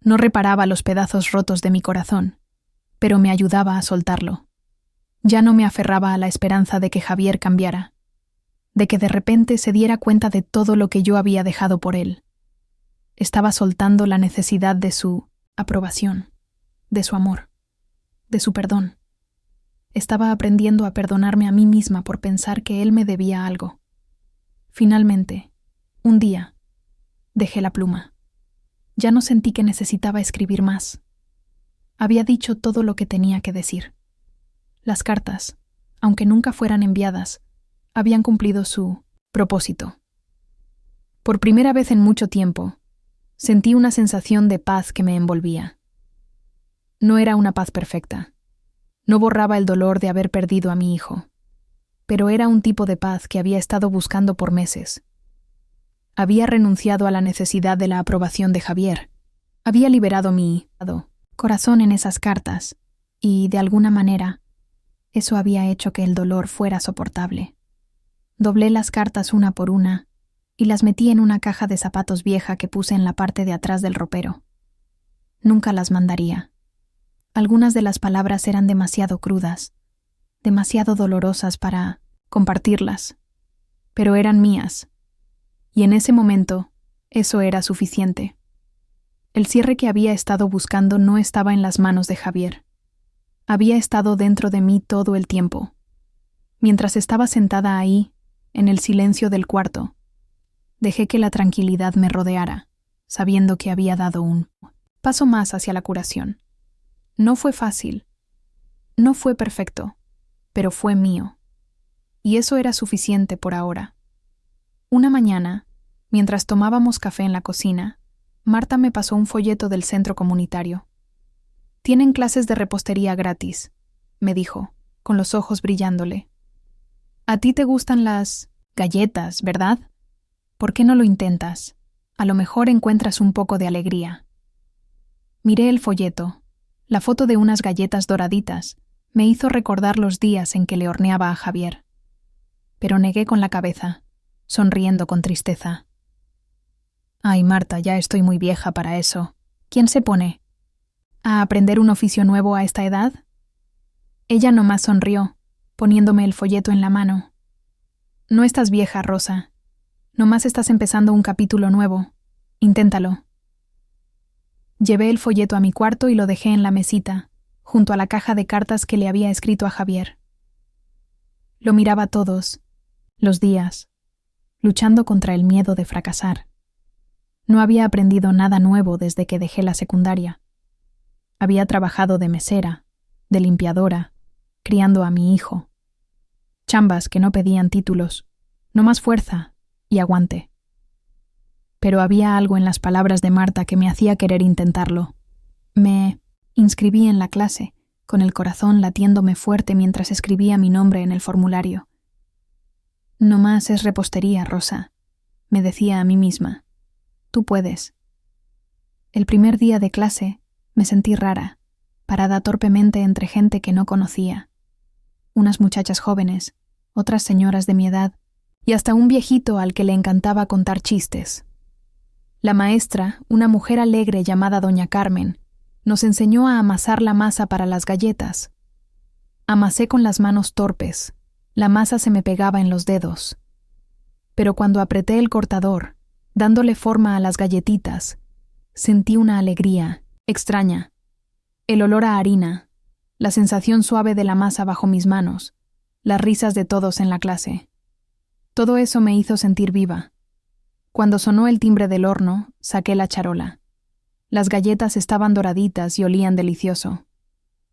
No reparaba los pedazos rotos de mi corazón, pero me ayudaba a soltarlo. Ya no me aferraba a la esperanza de que Javier cambiara, de que de repente se diera cuenta de todo lo que yo había dejado por él. Estaba soltando la necesidad de su aprobación, de su amor. de su perdón. Estaba aprendiendo a perdonarme a mí misma por pensar que él me debía algo. Finalmente, un día, dejé la pluma. Ya no sentí que necesitaba escribir más. Había dicho todo lo que tenía que decir. Las cartas, aunque nunca fueran enviadas, habían cumplido su propósito. Por primera vez en mucho tiempo, sentí una sensación de paz que me envolvía. No era una paz perfecta. No borraba el dolor de haber perdido a mi hijo, pero era un tipo de paz que había estado buscando por meses. Había renunciado a la necesidad de la aprobación de Javier. Había liberado mi corazón en esas cartas y, de alguna manera, eso había hecho que el dolor fuera soportable. Doblé las cartas una por una y las metí en una caja de zapatos vieja que puse en la parte de atrás del ropero. Nunca las mandaría. Algunas de las palabras eran demasiado crudas, demasiado dolorosas para compartirlas, pero eran mías, y en ese momento eso era suficiente. El cierre que había estado buscando no estaba en las manos de Javier. Había estado dentro de mí todo el tiempo. Mientras estaba sentada ahí, en el silencio del cuarto, dejé que la tranquilidad me rodeara, sabiendo que había dado un paso más hacia la curación. No fue fácil, no fue perfecto, pero fue mío. Y eso era suficiente por ahora. Una mañana, mientras tomábamos café en la cocina, Marta me pasó un folleto del centro comunitario. «Tienen clases de repostería gratis», me dijo, con los ojos brillándole. «A ti te gustan las galletas, ¿verdad? ¿Por qué no lo intentas? A lo mejor encuentras un poco de alegría». Miré el folleto. La foto de unas galletas doraditas me hizo recordar los días en que le horneaba a Javier. Pero negué con la cabeza, sonriendo con tristeza. «Ay, Marta, ya estoy muy vieja para eso. ¿Quién se pone a aprender un oficio nuevo a esta edad?» Ella nomás sonrió, poniéndome el folleto en la mano. «No estás vieja, Rosa. Nomás estás empezando un capítulo nuevo. Inténtalo». Llevé el folleto a mi cuarto y lo dejé en la mesita, junto a la caja de cartas que le había escrito a Javier. Lo miraba todos los días, luchando contra el miedo de fracasar. No había aprendido nada nuevo desde que dejé la secundaria. Había trabajado de mesera, de limpiadora, criando a mi hijo. Chambas que no pedían títulos, no más fuerza y aguante. Pero había algo en las palabras de Marta que me hacía querer intentarlo. Me inscribí en la clase, con el corazón latiéndome fuerte mientras escribía mi nombre en el formulario. «No más es repostería, Rosa», me decía a mí misma. «Tú puedes». El primer día de clase me sentí rara, parada torpemente entre gente que no conocía. Unas muchachas jóvenes, otras señoras de mi edad, y hasta un viejito al que le encantaba contar chistes. La maestra, una mujer alegre llamada Doña Carmen, nos enseñó a amasar la masa para las galletas. Amasé con las manos torpes, la masa se me pegaba en los dedos. Pero cuando apreté el cortador, dándole forma a las galletitas, sentí una alegría extraña. El olor a harina, la sensación suave de la masa bajo mis manos, las risas de todos en la clase. Todo eso me hizo sentir viva. Cuando sonó el timbre del horno, saqué la charola. Las galletas estaban doraditas y olían delicioso.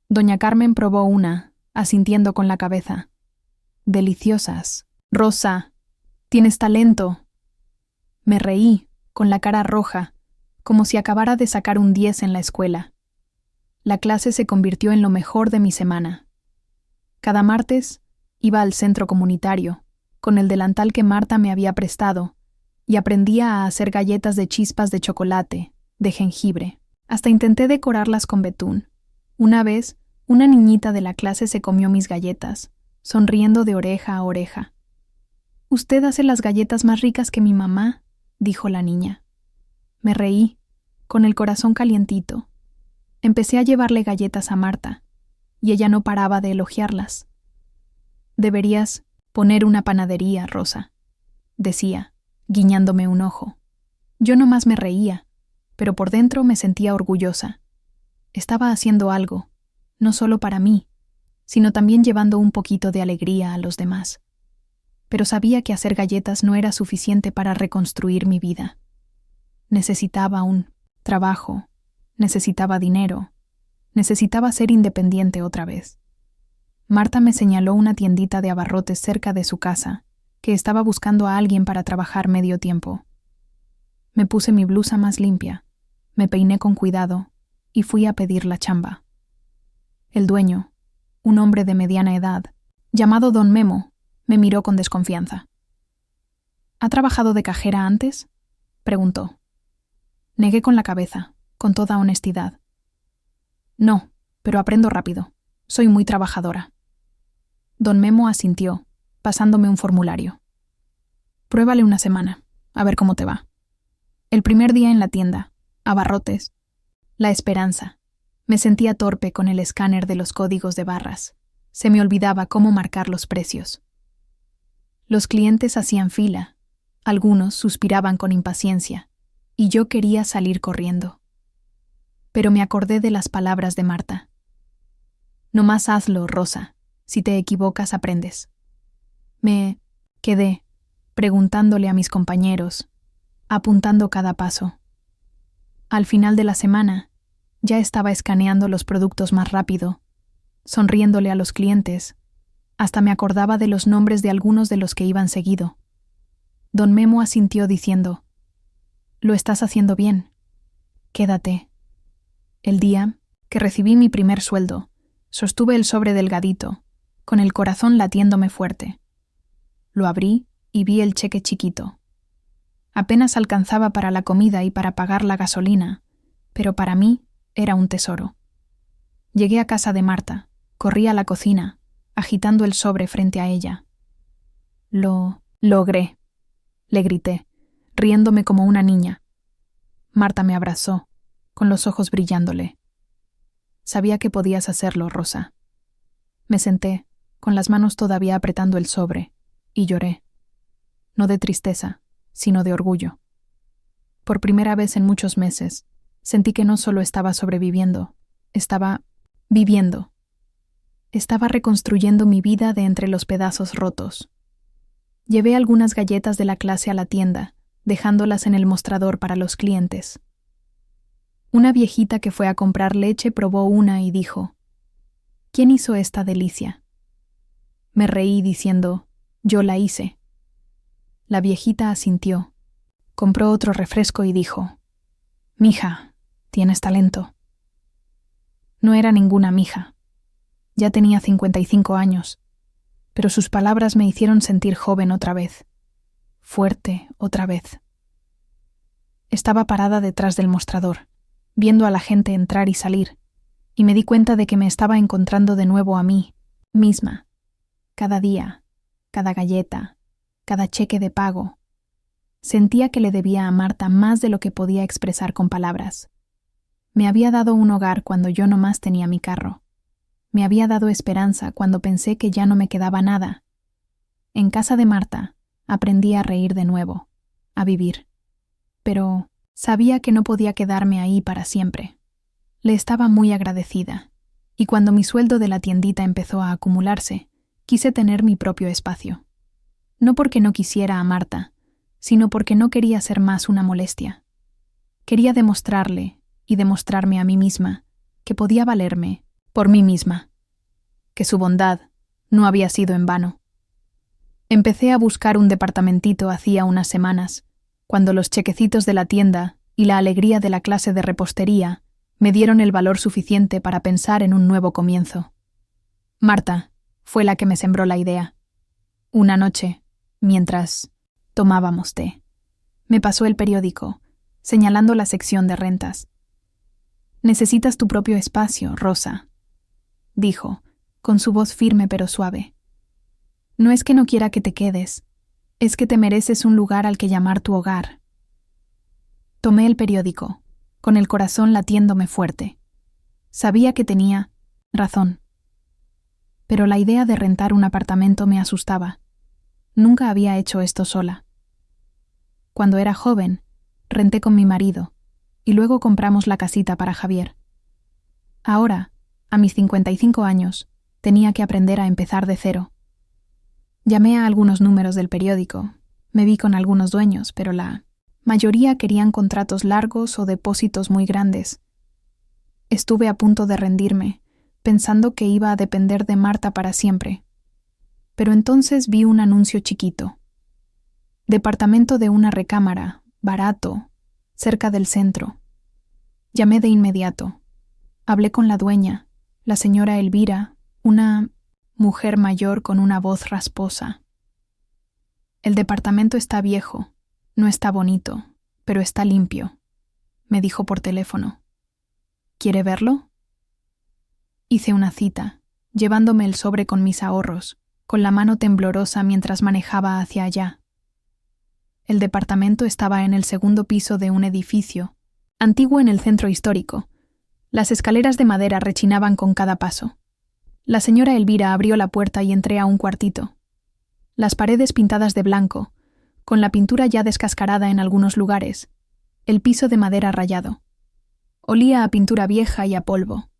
Doña Carmen probó una, asintiendo con la cabeza. «Deliciosas. Rosa, tienes talento». Me reí, con la cara roja, como si acabara de sacar un 10 en la escuela. La clase se convirtió en lo mejor de mi semana. Cada martes iba al centro comunitario, con el delantal que Marta me había prestado, y aprendía a hacer galletas de chispas de chocolate, de jengibre. Hasta intenté decorarlas con betún. Una vez, una niñita de la clase se comió mis galletas, sonriendo de oreja a oreja. «Usted hace las galletas más ricas que mi mamá», dijo la niña. Me reí, con el corazón calientito. Empecé a llevarle galletas a Marta, y ella no paraba de elogiarlas. «Deberías poner una panadería, Rosa», decía, guiñándome un ojo. Yo nomás me reía, pero por dentro me sentía orgullosa. Estaba haciendo algo, no solo para mí, sino también llevando un poquito de alegría a los demás. Pero sabía que hacer galletas no era suficiente para reconstruir mi vida. Necesitaba un trabajo, necesitaba dinero, necesitaba ser independiente otra vez. Marta me señaló una tiendita de abarrotes cerca de su casa, que estaba buscando a alguien para trabajar medio tiempo. Me puse mi blusa más limpia, me peiné con cuidado y fui a pedir la chamba. El dueño, un hombre de mediana edad, llamado Don Memo, me miró con desconfianza. ¿Ha trabajado de cajera antes?, preguntó. Negué con la cabeza, con toda honestidad. No, pero aprendo rápido. Soy muy trabajadora. Don Memo asintió, pasándome un formulario. Pruébale una semana, a ver cómo te va. El primer día en la tienda, abarrotes, la esperanza. Me sentía torpe con el escáner de los códigos de barras. Se me olvidaba cómo marcar los precios. Los clientes hacían fila. Algunos suspiraban con impaciencia, y yo quería salir corriendo. Pero me acordé de las palabras de Marta. No más hazlo, Rosa. Si te equivocas, aprendes. Me quedé preguntándole a mis compañeros, apuntando cada paso. Al final de la semana, ya estaba escaneando los productos más rápido, sonriéndole a los clientes. Hasta me acordaba de los nombres de algunos de los que iban seguido. Don Memo asintió diciendo, «Lo estás haciendo bien. Quédate». El día que recibí mi primer sueldo, sostuve el sobre delgadito, con el corazón latiéndome fuerte. Lo abrí y vi el cheque chiquito. Apenas alcanzaba para la comida y para pagar la gasolina, pero para mí era un tesoro. Llegué a casa de Marta, corrí a la cocina, agitando el sobre frente a ella. «Lo logré», le grité, riéndome como una niña. Marta me abrazó, con los ojos brillándole. «Sabía que podías hacerlo, Rosa». Me senté, con las manos todavía apretando el sobre, y lloré. No de tristeza, sino de orgullo. Por primera vez en muchos meses, sentí que no solo estaba sobreviviendo, estaba viviendo. Estaba reconstruyendo mi vida de entre los pedazos rotos. Llevé algunas galletas de la clase a la tienda, dejándolas en el mostrador para los clientes. Una viejita que fue a comprar leche probó una y dijo, «¿Quién hizo esta delicia?». Me reí diciendo, «Yo la hice». La viejita asintió, compró otro refresco y dijo, «Mija, tienes talento». No era ninguna mija. Ya tenía 55 años, pero sus palabras me hicieron sentir joven otra vez, fuerte otra vez. Estaba parada detrás del mostrador, viendo a la gente entrar y salir, y me di cuenta de que me estaba encontrando de nuevo a mí misma. Cada día, cada galleta, cada cheque de pago. Sentía que le debía a Marta más de lo que podía expresar con palabras. Me había dado un hogar cuando yo nomás tenía mi carro. Me había dado esperanza cuando pensé que ya no me quedaba nada. En casa de Marta aprendí a reír de nuevo, a vivir. Pero sabía que no podía quedarme ahí para siempre. Le estaba muy agradecida, y cuando mi sueldo de la tiendita empezó a acumularse, quise tener mi propio espacio. No porque no quisiera a Marta, sino porque no quería ser más una molestia. Quería demostrarle y demostrarme a mí misma que podía valerme por mí misma, que su bondad no había sido en vano. Empecé a buscar un departamentito hacía unas semanas, cuando los chequecitos de la tienda y la alegría de la clase de repostería me dieron el valor suficiente para pensar en un nuevo comienzo. Marta fue la que me sembró la idea. Una noche, mientras tomábamos té, me pasó el periódico, señalando la sección de rentas. «Necesitas tu propio espacio, Rosa», dijo, con su voz firme pero suave. «No es que no quiera que te quedes, es que te mereces un lugar al que llamar tu hogar». Tomé el periódico, con el corazón latiéndome fuerte. Sabía que tenía razón. Pero la idea de rentar un apartamento me asustaba. Nunca había hecho esto sola. Cuando era joven, renté con mi marido, y luego compramos la casita para Javier. Ahora, A mis 55 años, tenía que aprender a empezar de cero. Llamé a algunos números del periódico, me vi con algunos dueños, pero la mayoría querían contratos largos o depósitos muy grandes. Estuve a punto de rendirme, pensando que iba a depender de Marta para siempre. Pero entonces vi un anuncio chiquito. Departamento de una recámara, barato, cerca del centro. Llamé de inmediato. Hablé con la dueña, la señora Elvira, una mujer mayor con una voz rasposa. El departamento está viejo, no está bonito, pero está limpio, me dijo por teléfono. ¿Quiere verlo? Hice una cita, llevándome el sobre con mis ahorros, con la mano temblorosa mientras manejaba hacia allá. El departamento estaba en el segundo piso de un edificio, antiguo en el centro histórico. Las escaleras de madera rechinaban con cada paso. La señora Elvira abrió la puerta y entré a un cuartito. Las paredes pintadas de blanco, con la pintura ya descascarada en algunos lugares, el piso de madera rayado. Olía a pintura vieja y a polvo.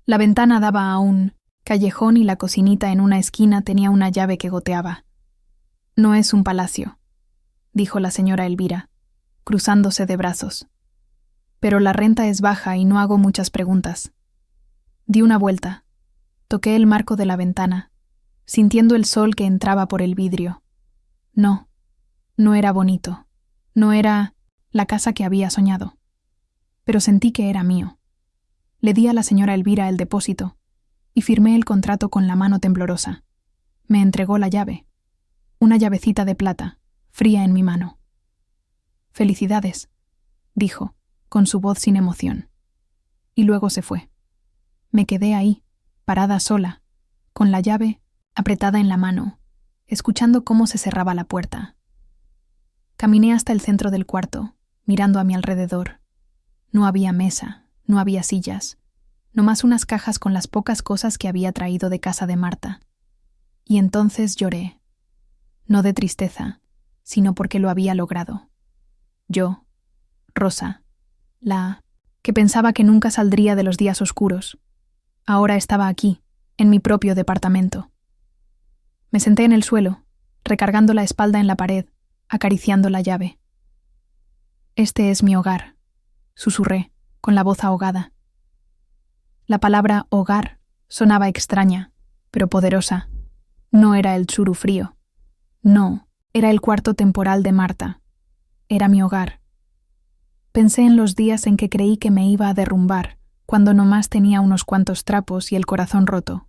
La ventana daba a un callejón y la cocinita en una esquina tenía una llave que goteaba. No es un palacio, dijo la señora Elvira, cruzándose de brazos. Pero la renta es baja y no hago muchas preguntas. Di una vuelta. Toqué el marco de la ventana, sintiendo el sol que entraba por el vidrio. No era bonito. No era la casa que había soñado. Pero sentí que era mío. Le di a la señora Elvira el depósito y firmé el contrato con la mano temblorosa. Me entregó la llave, una llavecita de plata, fría en mi mano. «Felicidades», dijo, con su voz sin emoción. Y luego se fue. Me quedé ahí, parada sola, con la llave apretada en la mano, escuchando cómo se cerraba la puerta. Caminé hasta el centro del cuarto, mirando a mi alrededor. No había mesa, no había sillas, nomás unas cajas con las pocas cosas que había traído de casa de Marta. Y entonces lloré, no de tristeza, sino porque lo había logrado. Yo, Rosa, la que pensaba que nunca saldría de los días oscuros, ahora estaba aquí, en mi propio departamento. Me senté en el suelo, recargando la espalda en la pared, acariciando la llave. «Este es mi hogar», susurré, con la voz ahogada. La palabra hogar sonaba extraña, pero poderosa. No era el Tsuru frío. No, era el cuarto temporal de Marta. Era mi hogar. Pensé en los días en que creí que me iba a derrumbar, cuando nomás tenía unos cuantos trapos y el corazón roto.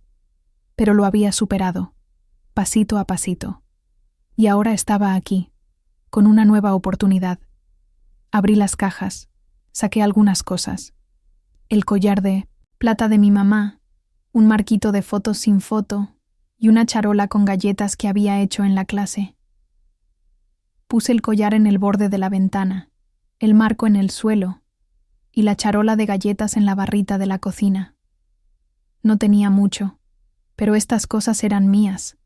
Pero lo había superado, pasito a pasito. Y ahora estaba aquí, con una nueva oportunidad. Abrí las cajas, saqué algunas cosas. El collar de plata de mi mamá, un marquito de fotos sin foto y una charola con galletas que había hecho en la clase. Puse el collar en el borde de la ventana, el marco en el suelo y la charola de galletas en la barrita de la cocina. No tenía mucho, pero estas cosas eran mías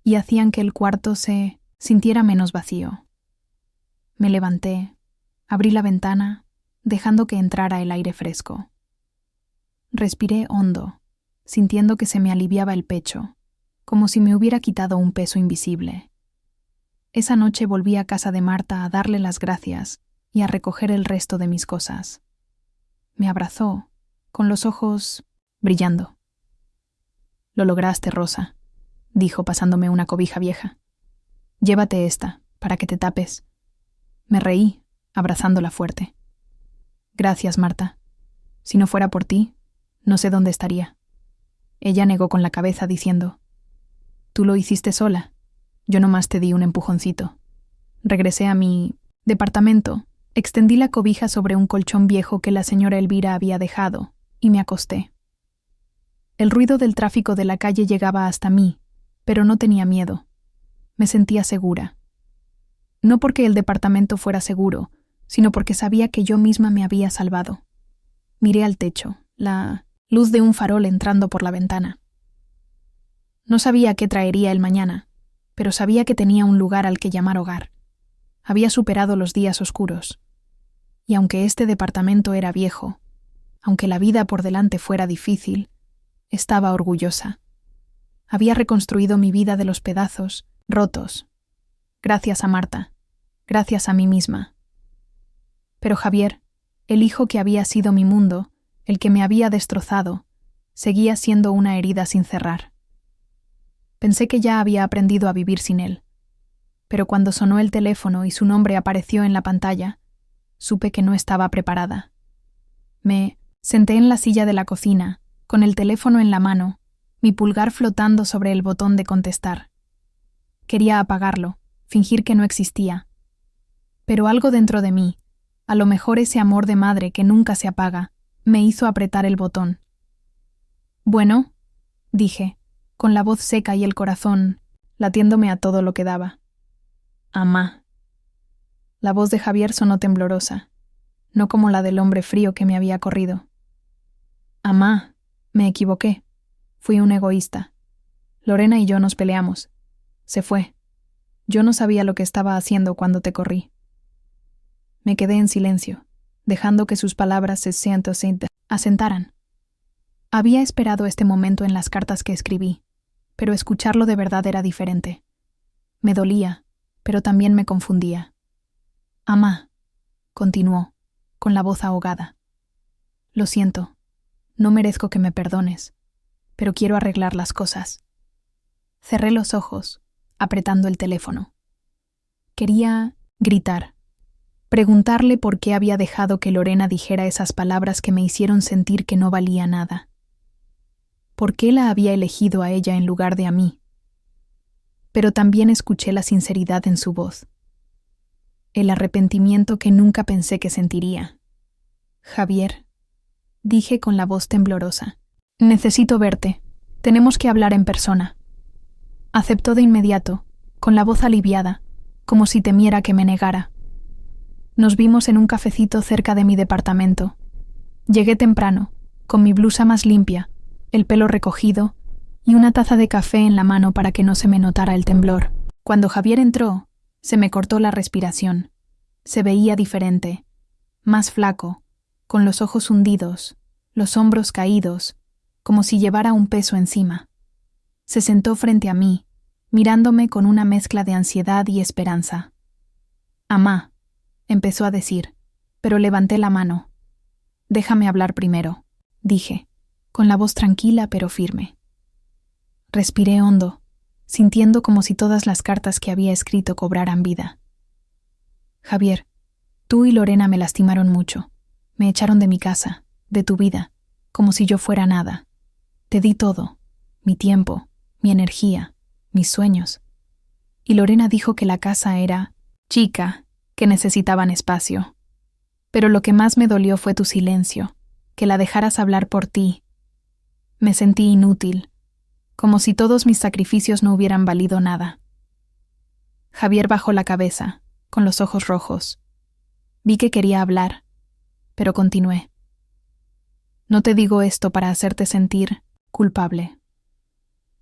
y hacían que el cuarto se sintiera menos vacío. Me levanté, abrí la ventana, dejando que entrara el aire fresco. Respiré hondo, sintiendo que se me aliviaba el pecho, como si me hubiera quitado un peso invisible. Esa noche volví a casa de Marta a darle las gracias y a recoger el resto de mis cosas. Me abrazó, con los ojos brillando. «Lo lograste, Rosa», dijo pasándome una cobija vieja. «Llévate esta, para que te tapes». Me reí, abrazándola fuerte. «Gracias, Marta. Si no fuera por ti, no sé dónde estaría». Ella negó con la cabeza diciendo: «Tú lo hiciste sola. Yo nomás te di un empujoncito». Regresé a mi departamento, extendí la cobija sobre un colchón viejo que la señora Elvira había dejado y me acosté. El ruido del tráfico de la calle llegaba hasta mí, pero no tenía miedo. Me sentía segura. No porque el departamento fuera seguro, sino porque sabía que yo misma me había salvado. Miré al techo, la luz de un farol entrando por la ventana. No sabía qué traería el mañana, pero sabía que tenía un lugar al que llamar hogar. Había superado los días oscuros. Y aunque este departamento era viejo, aunque la vida por delante fuera difícil, Estaba orgullosa. Había reconstruido mi vida de los pedazos, rotos. Gracias a Marta. Gracias a mí misma. Pero Javier, el hijo que había sido mi mundo, el que me había destrozado, seguía siendo una herida sin cerrar. Pensé que ya había aprendido a vivir sin él. Pero cuando sonó el teléfono y su nombre apareció en la pantalla, supe que no estaba preparada. Me senté en la silla de la cocina, con el teléfono en la mano, mi pulgar flotando sobre el botón de contestar. Quería apagarlo, fingir que no existía. Pero algo dentro de mí, a lo mejor ese amor de madre que nunca se apaga, me hizo apretar el botón. «Bueno», dije, con la voz seca y el corazón latiéndome a todo lo que daba. «Amá». La voz de Javier sonó temblorosa, no como la del hombre frío que me había corrido. «Amá, me equivoqué. Fui un egoísta. Lorena y yo nos peleamos. Se fue. Yo no sabía lo que estaba haciendo cuando te corrí». Me quedé en silencio, dejando que sus palabras se asentaran. Había esperado este momento en las cartas que escribí, pero escucharlo de verdad era diferente. Me dolía, pero también me confundía. «Amá», continuó, con la voz ahogada. «Lo siento. No merezco que me perdones, pero quiero arreglar las cosas». Cerré los ojos, apretando el teléfono. Quería gritar, preguntarle por qué había dejado que Lorena dijera esas palabras que me hicieron sentir que no valía nada. ¿Por qué la había elegido a ella en lugar de a mí? Pero también escuché la sinceridad en su voz. El arrepentimiento que nunca pensé que sentiría. «Javier», dije con la voz temblorosa, «necesito verte. Tenemos que hablar en persona». Aceptó de inmediato, con la voz aliviada, como si temiera que me negara. Nos vimos en un cafecito cerca de mi departamento. Llegué temprano, con mi blusa más limpia, el pelo recogido y una taza de café en la mano para que no se me notara el temblor. Cuando Javier entró, se me cortó la respiración. Se veía diferente, más flaco, con los ojos hundidos, los hombros caídos, como si llevara un peso encima. Se sentó frente a mí, mirándome con una mezcla de ansiedad y esperanza. «Amá», empezó a decir, pero levanté la mano. «Déjame hablar primero», dije, con la voz tranquila pero firme. Respiré hondo, sintiendo como si todas las cartas que había escrito cobraran vida. «Javier, tú y Lorena me lastimaron mucho. Me echaron de mi casa, de tu vida, como si yo fuera nada. Te di todo, mi tiempo, mi energía, mis sueños. Y Lorena dijo que la casa era chica, que necesitaban espacio. Pero lo que más me dolió fue tu silencio, que la dejaras hablar por ti. Me sentí inútil, como si todos mis sacrificios no hubieran valido nada». Javier bajó la cabeza, con los ojos rojos. Vi que quería hablar, pero continué. «No te digo esto para hacerte sentir culpable.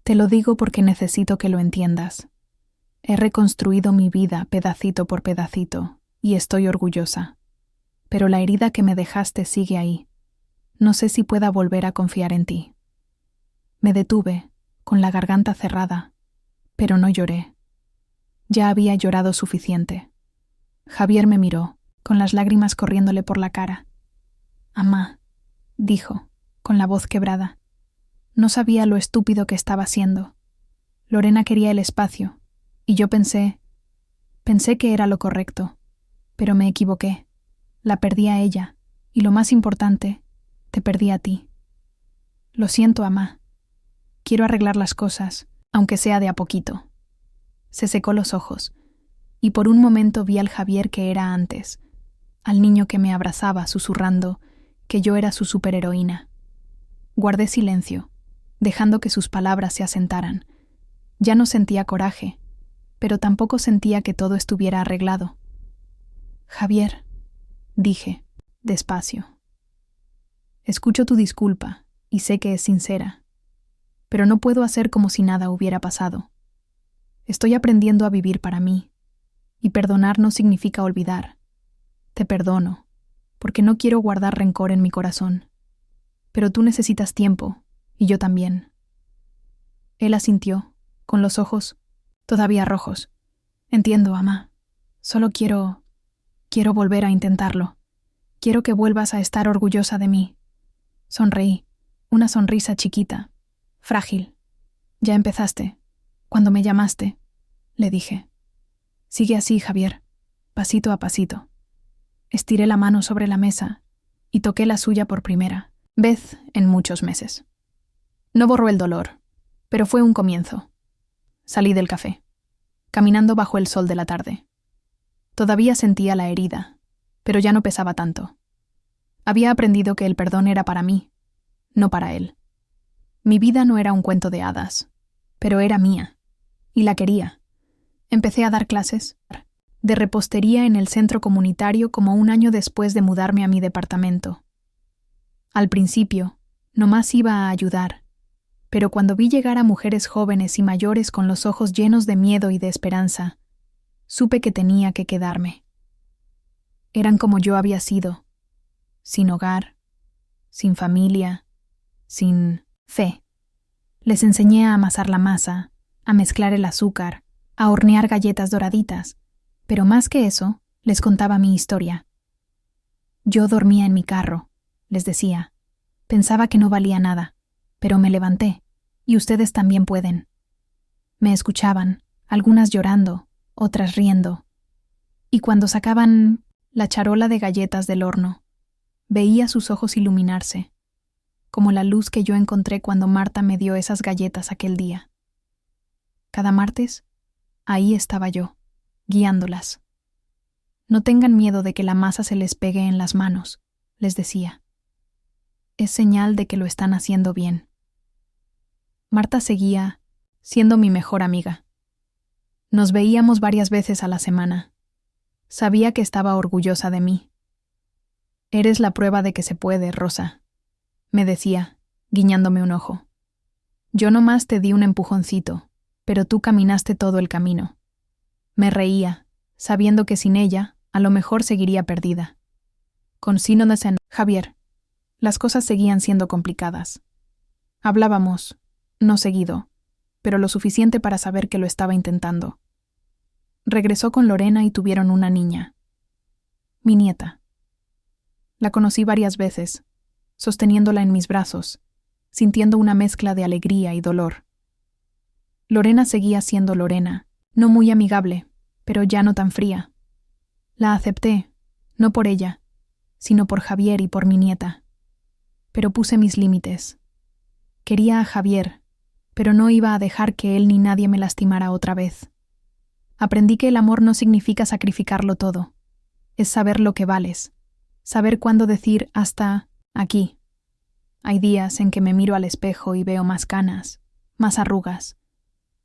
Te lo digo porque necesito que lo entiendas. He reconstruido mi vida pedacito por pedacito y estoy orgullosa. Pero la herida que me dejaste sigue ahí. No sé si pueda volver a confiar en ti». Me detuve, con la garganta cerrada, pero no lloré. Ya había llorado suficiente. Javier me miró, con las lágrimas corriéndole por la cara. «Amá», dijo, con la voz quebrada. No sabía lo estúpido que estaba haciendo. Lorena quería el espacio, y yo pensé que era lo correcto, pero me equivoqué. La perdí a ella, y lo más importante, te perdí a ti. Lo siento, Amá. Quiero arreglar las cosas, aunque sea de a poquito». Se secó los ojos, y por un momento vi al Javier que era antes, al niño que me abrazaba susurrando que yo era su superheroína. Guardé silencio, dejando que sus palabras se asentaran. Ya no sentía coraje, pero tampoco sentía que todo estuviera arreglado. «Javier», dije, despacio. «Escucho tu disculpa y sé que es sincera, pero no puedo hacer como si nada hubiera pasado. Estoy aprendiendo a vivir para mí, y perdonar no significa olvidar. Te perdono, porque no quiero guardar rencor en mi corazón. Pero tú necesitas tiempo, Y yo también. Él asintió, con los ojos todavía rojos. Entiendo, mamá. Solo quiero volver a intentarlo. Quiero que vuelvas a estar orgullosa de mí. Sonreí, una sonrisa chiquita, frágil. Ya empezaste. Cuando me llamaste, le dije. Sigue así, Javier, pasito a pasito. Estiré la mano sobre la mesa y toqué la suya por primera vez en muchos meses. No borró el dolor, pero fue un comienzo. Salí del café, caminando bajo el sol de la tarde. Todavía sentía la herida, pero ya no pesaba tanto. Había aprendido que el perdón era para mí, no para él. Mi vida no era un cuento de hadas, pero era mía, y la quería. Empecé a dar clases de repostería en el centro comunitario como un año después de mudarme a mi departamento. Al principio, nomás iba a ayudar, pero cuando vi llegar a mujeres jóvenes y mayores con los ojos llenos de miedo y de esperanza, supe que tenía que quedarme. Eran como yo había sido, sin hogar, sin familia, sin fe. Les enseñé a amasar la masa, a mezclar el azúcar, a hornear galletas doraditas, pero más que eso, les contaba mi historia. Yo dormía en mi carro, les decía. Pensaba que no valía nada, pero me levanté, y ustedes también pueden. Me escuchaban, algunas llorando, otras riendo. Y cuando sacaban la charola de galletas del horno, veía sus ojos iluminarse, como la luz que yo encontré cuando Marta me dio esas galletas aquel día. Cada martes, ahí estaba yo, guiándolas. No tengan miedo de que la masa se les pegue en las manos, les decía. Es señal de que lo están haciendo bien. Marta seguía siendo mi mejor amiga. Nos veíamos varias veces a la semana. Sabía que estaba orgullosa de mí. Eres la prueba de que se puede, Rosa, me decía, guiñándome un ojo. Yo nomás te di un empujoncito, pero tú caminaste todo el camino. Me reía, sabiendo que sin ella, a lo mejor seguiría perdida. Con sínodes en Javier, las cosas seguían siendo complicadas. Hablábamos, no seguido, pero lo suficiente para saber que lo estaba intentando. Regresó con Lorena y tuvieron una niña. Mi nieta. La conocí varias veces, sosteniéndola en mis brazos, sintiendo una mezcla de alegría y dolor. Lorena seguía siendo Lorena, no muy amigable, pero ya no tan fría. La acepté, no por ella, sino por Javier y por mi nieta. Pero puse mis límites. Quería a Javier, pero no iba a dejar que él ni nadie me lastimara otra vez. Aprendí que el amor no significa sacrificarlo todo. Es saber lo que vales, saber cuándo decir hasta aquí. Hay días en que me miro al espejo y veo más canas, más arrugas,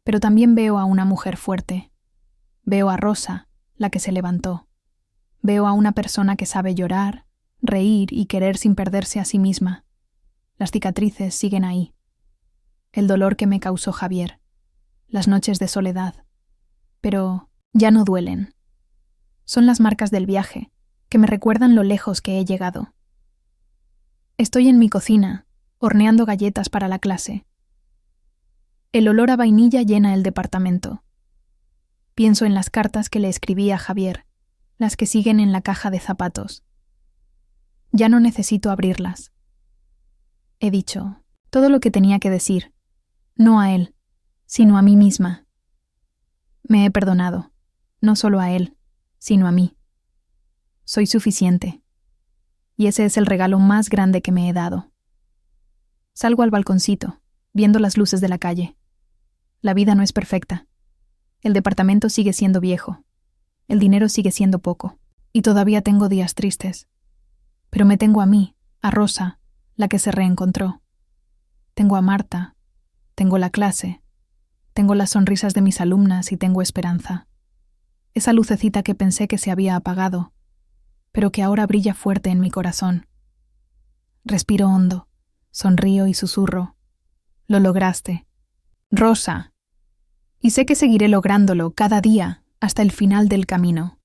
pero también veo a una mujer fuerte. Veo a Rosa, la que se levantó. Veo a una persona que sabe llorar, reír y querer sin perderse a sí misma. Las cicatrices siguen ahí. El dolor que me causó Javier, las noches de soledad. Pero ya no duelen. Son las marcas del viaje, que me recuerdan lo lejos que he llegado. Estoy en mi cocina, horneando galletas para la clase. El olor a vainilla llena el departamento. Pienso en las cartas que le escribí a Javier, las que siguen en la caja de zapatos. Ya no necesito abrirlas. He dicho todo lo que tenía que decir, no a él, sino a mí misma. Me he perdonado, no solo a él, sino a mí. Soy suficiente. Y ese es el regalo más grande que me he dado. Salgo al balconcito, viendo las luces de la calle. La vida no es perfecta. El departamento sigue siendo viejo. El dinero sigue siendo poco. Y todavía tengo días tristes. Pero me tengo a mí, a Rosa, la que se reencontró. Tengo a Marta. Tengo la clase. Tengo las sonrisas de mis alumnas y tengo esperanza. Esa lucecita que pensé que se había apagado, pero que ahora brilla fuerte en mi corazón. Respiro hondo, sonrío y susurro. Lo lograste. Rosa. Y sé que seguiré lográndolo cada día hasta el final del camino.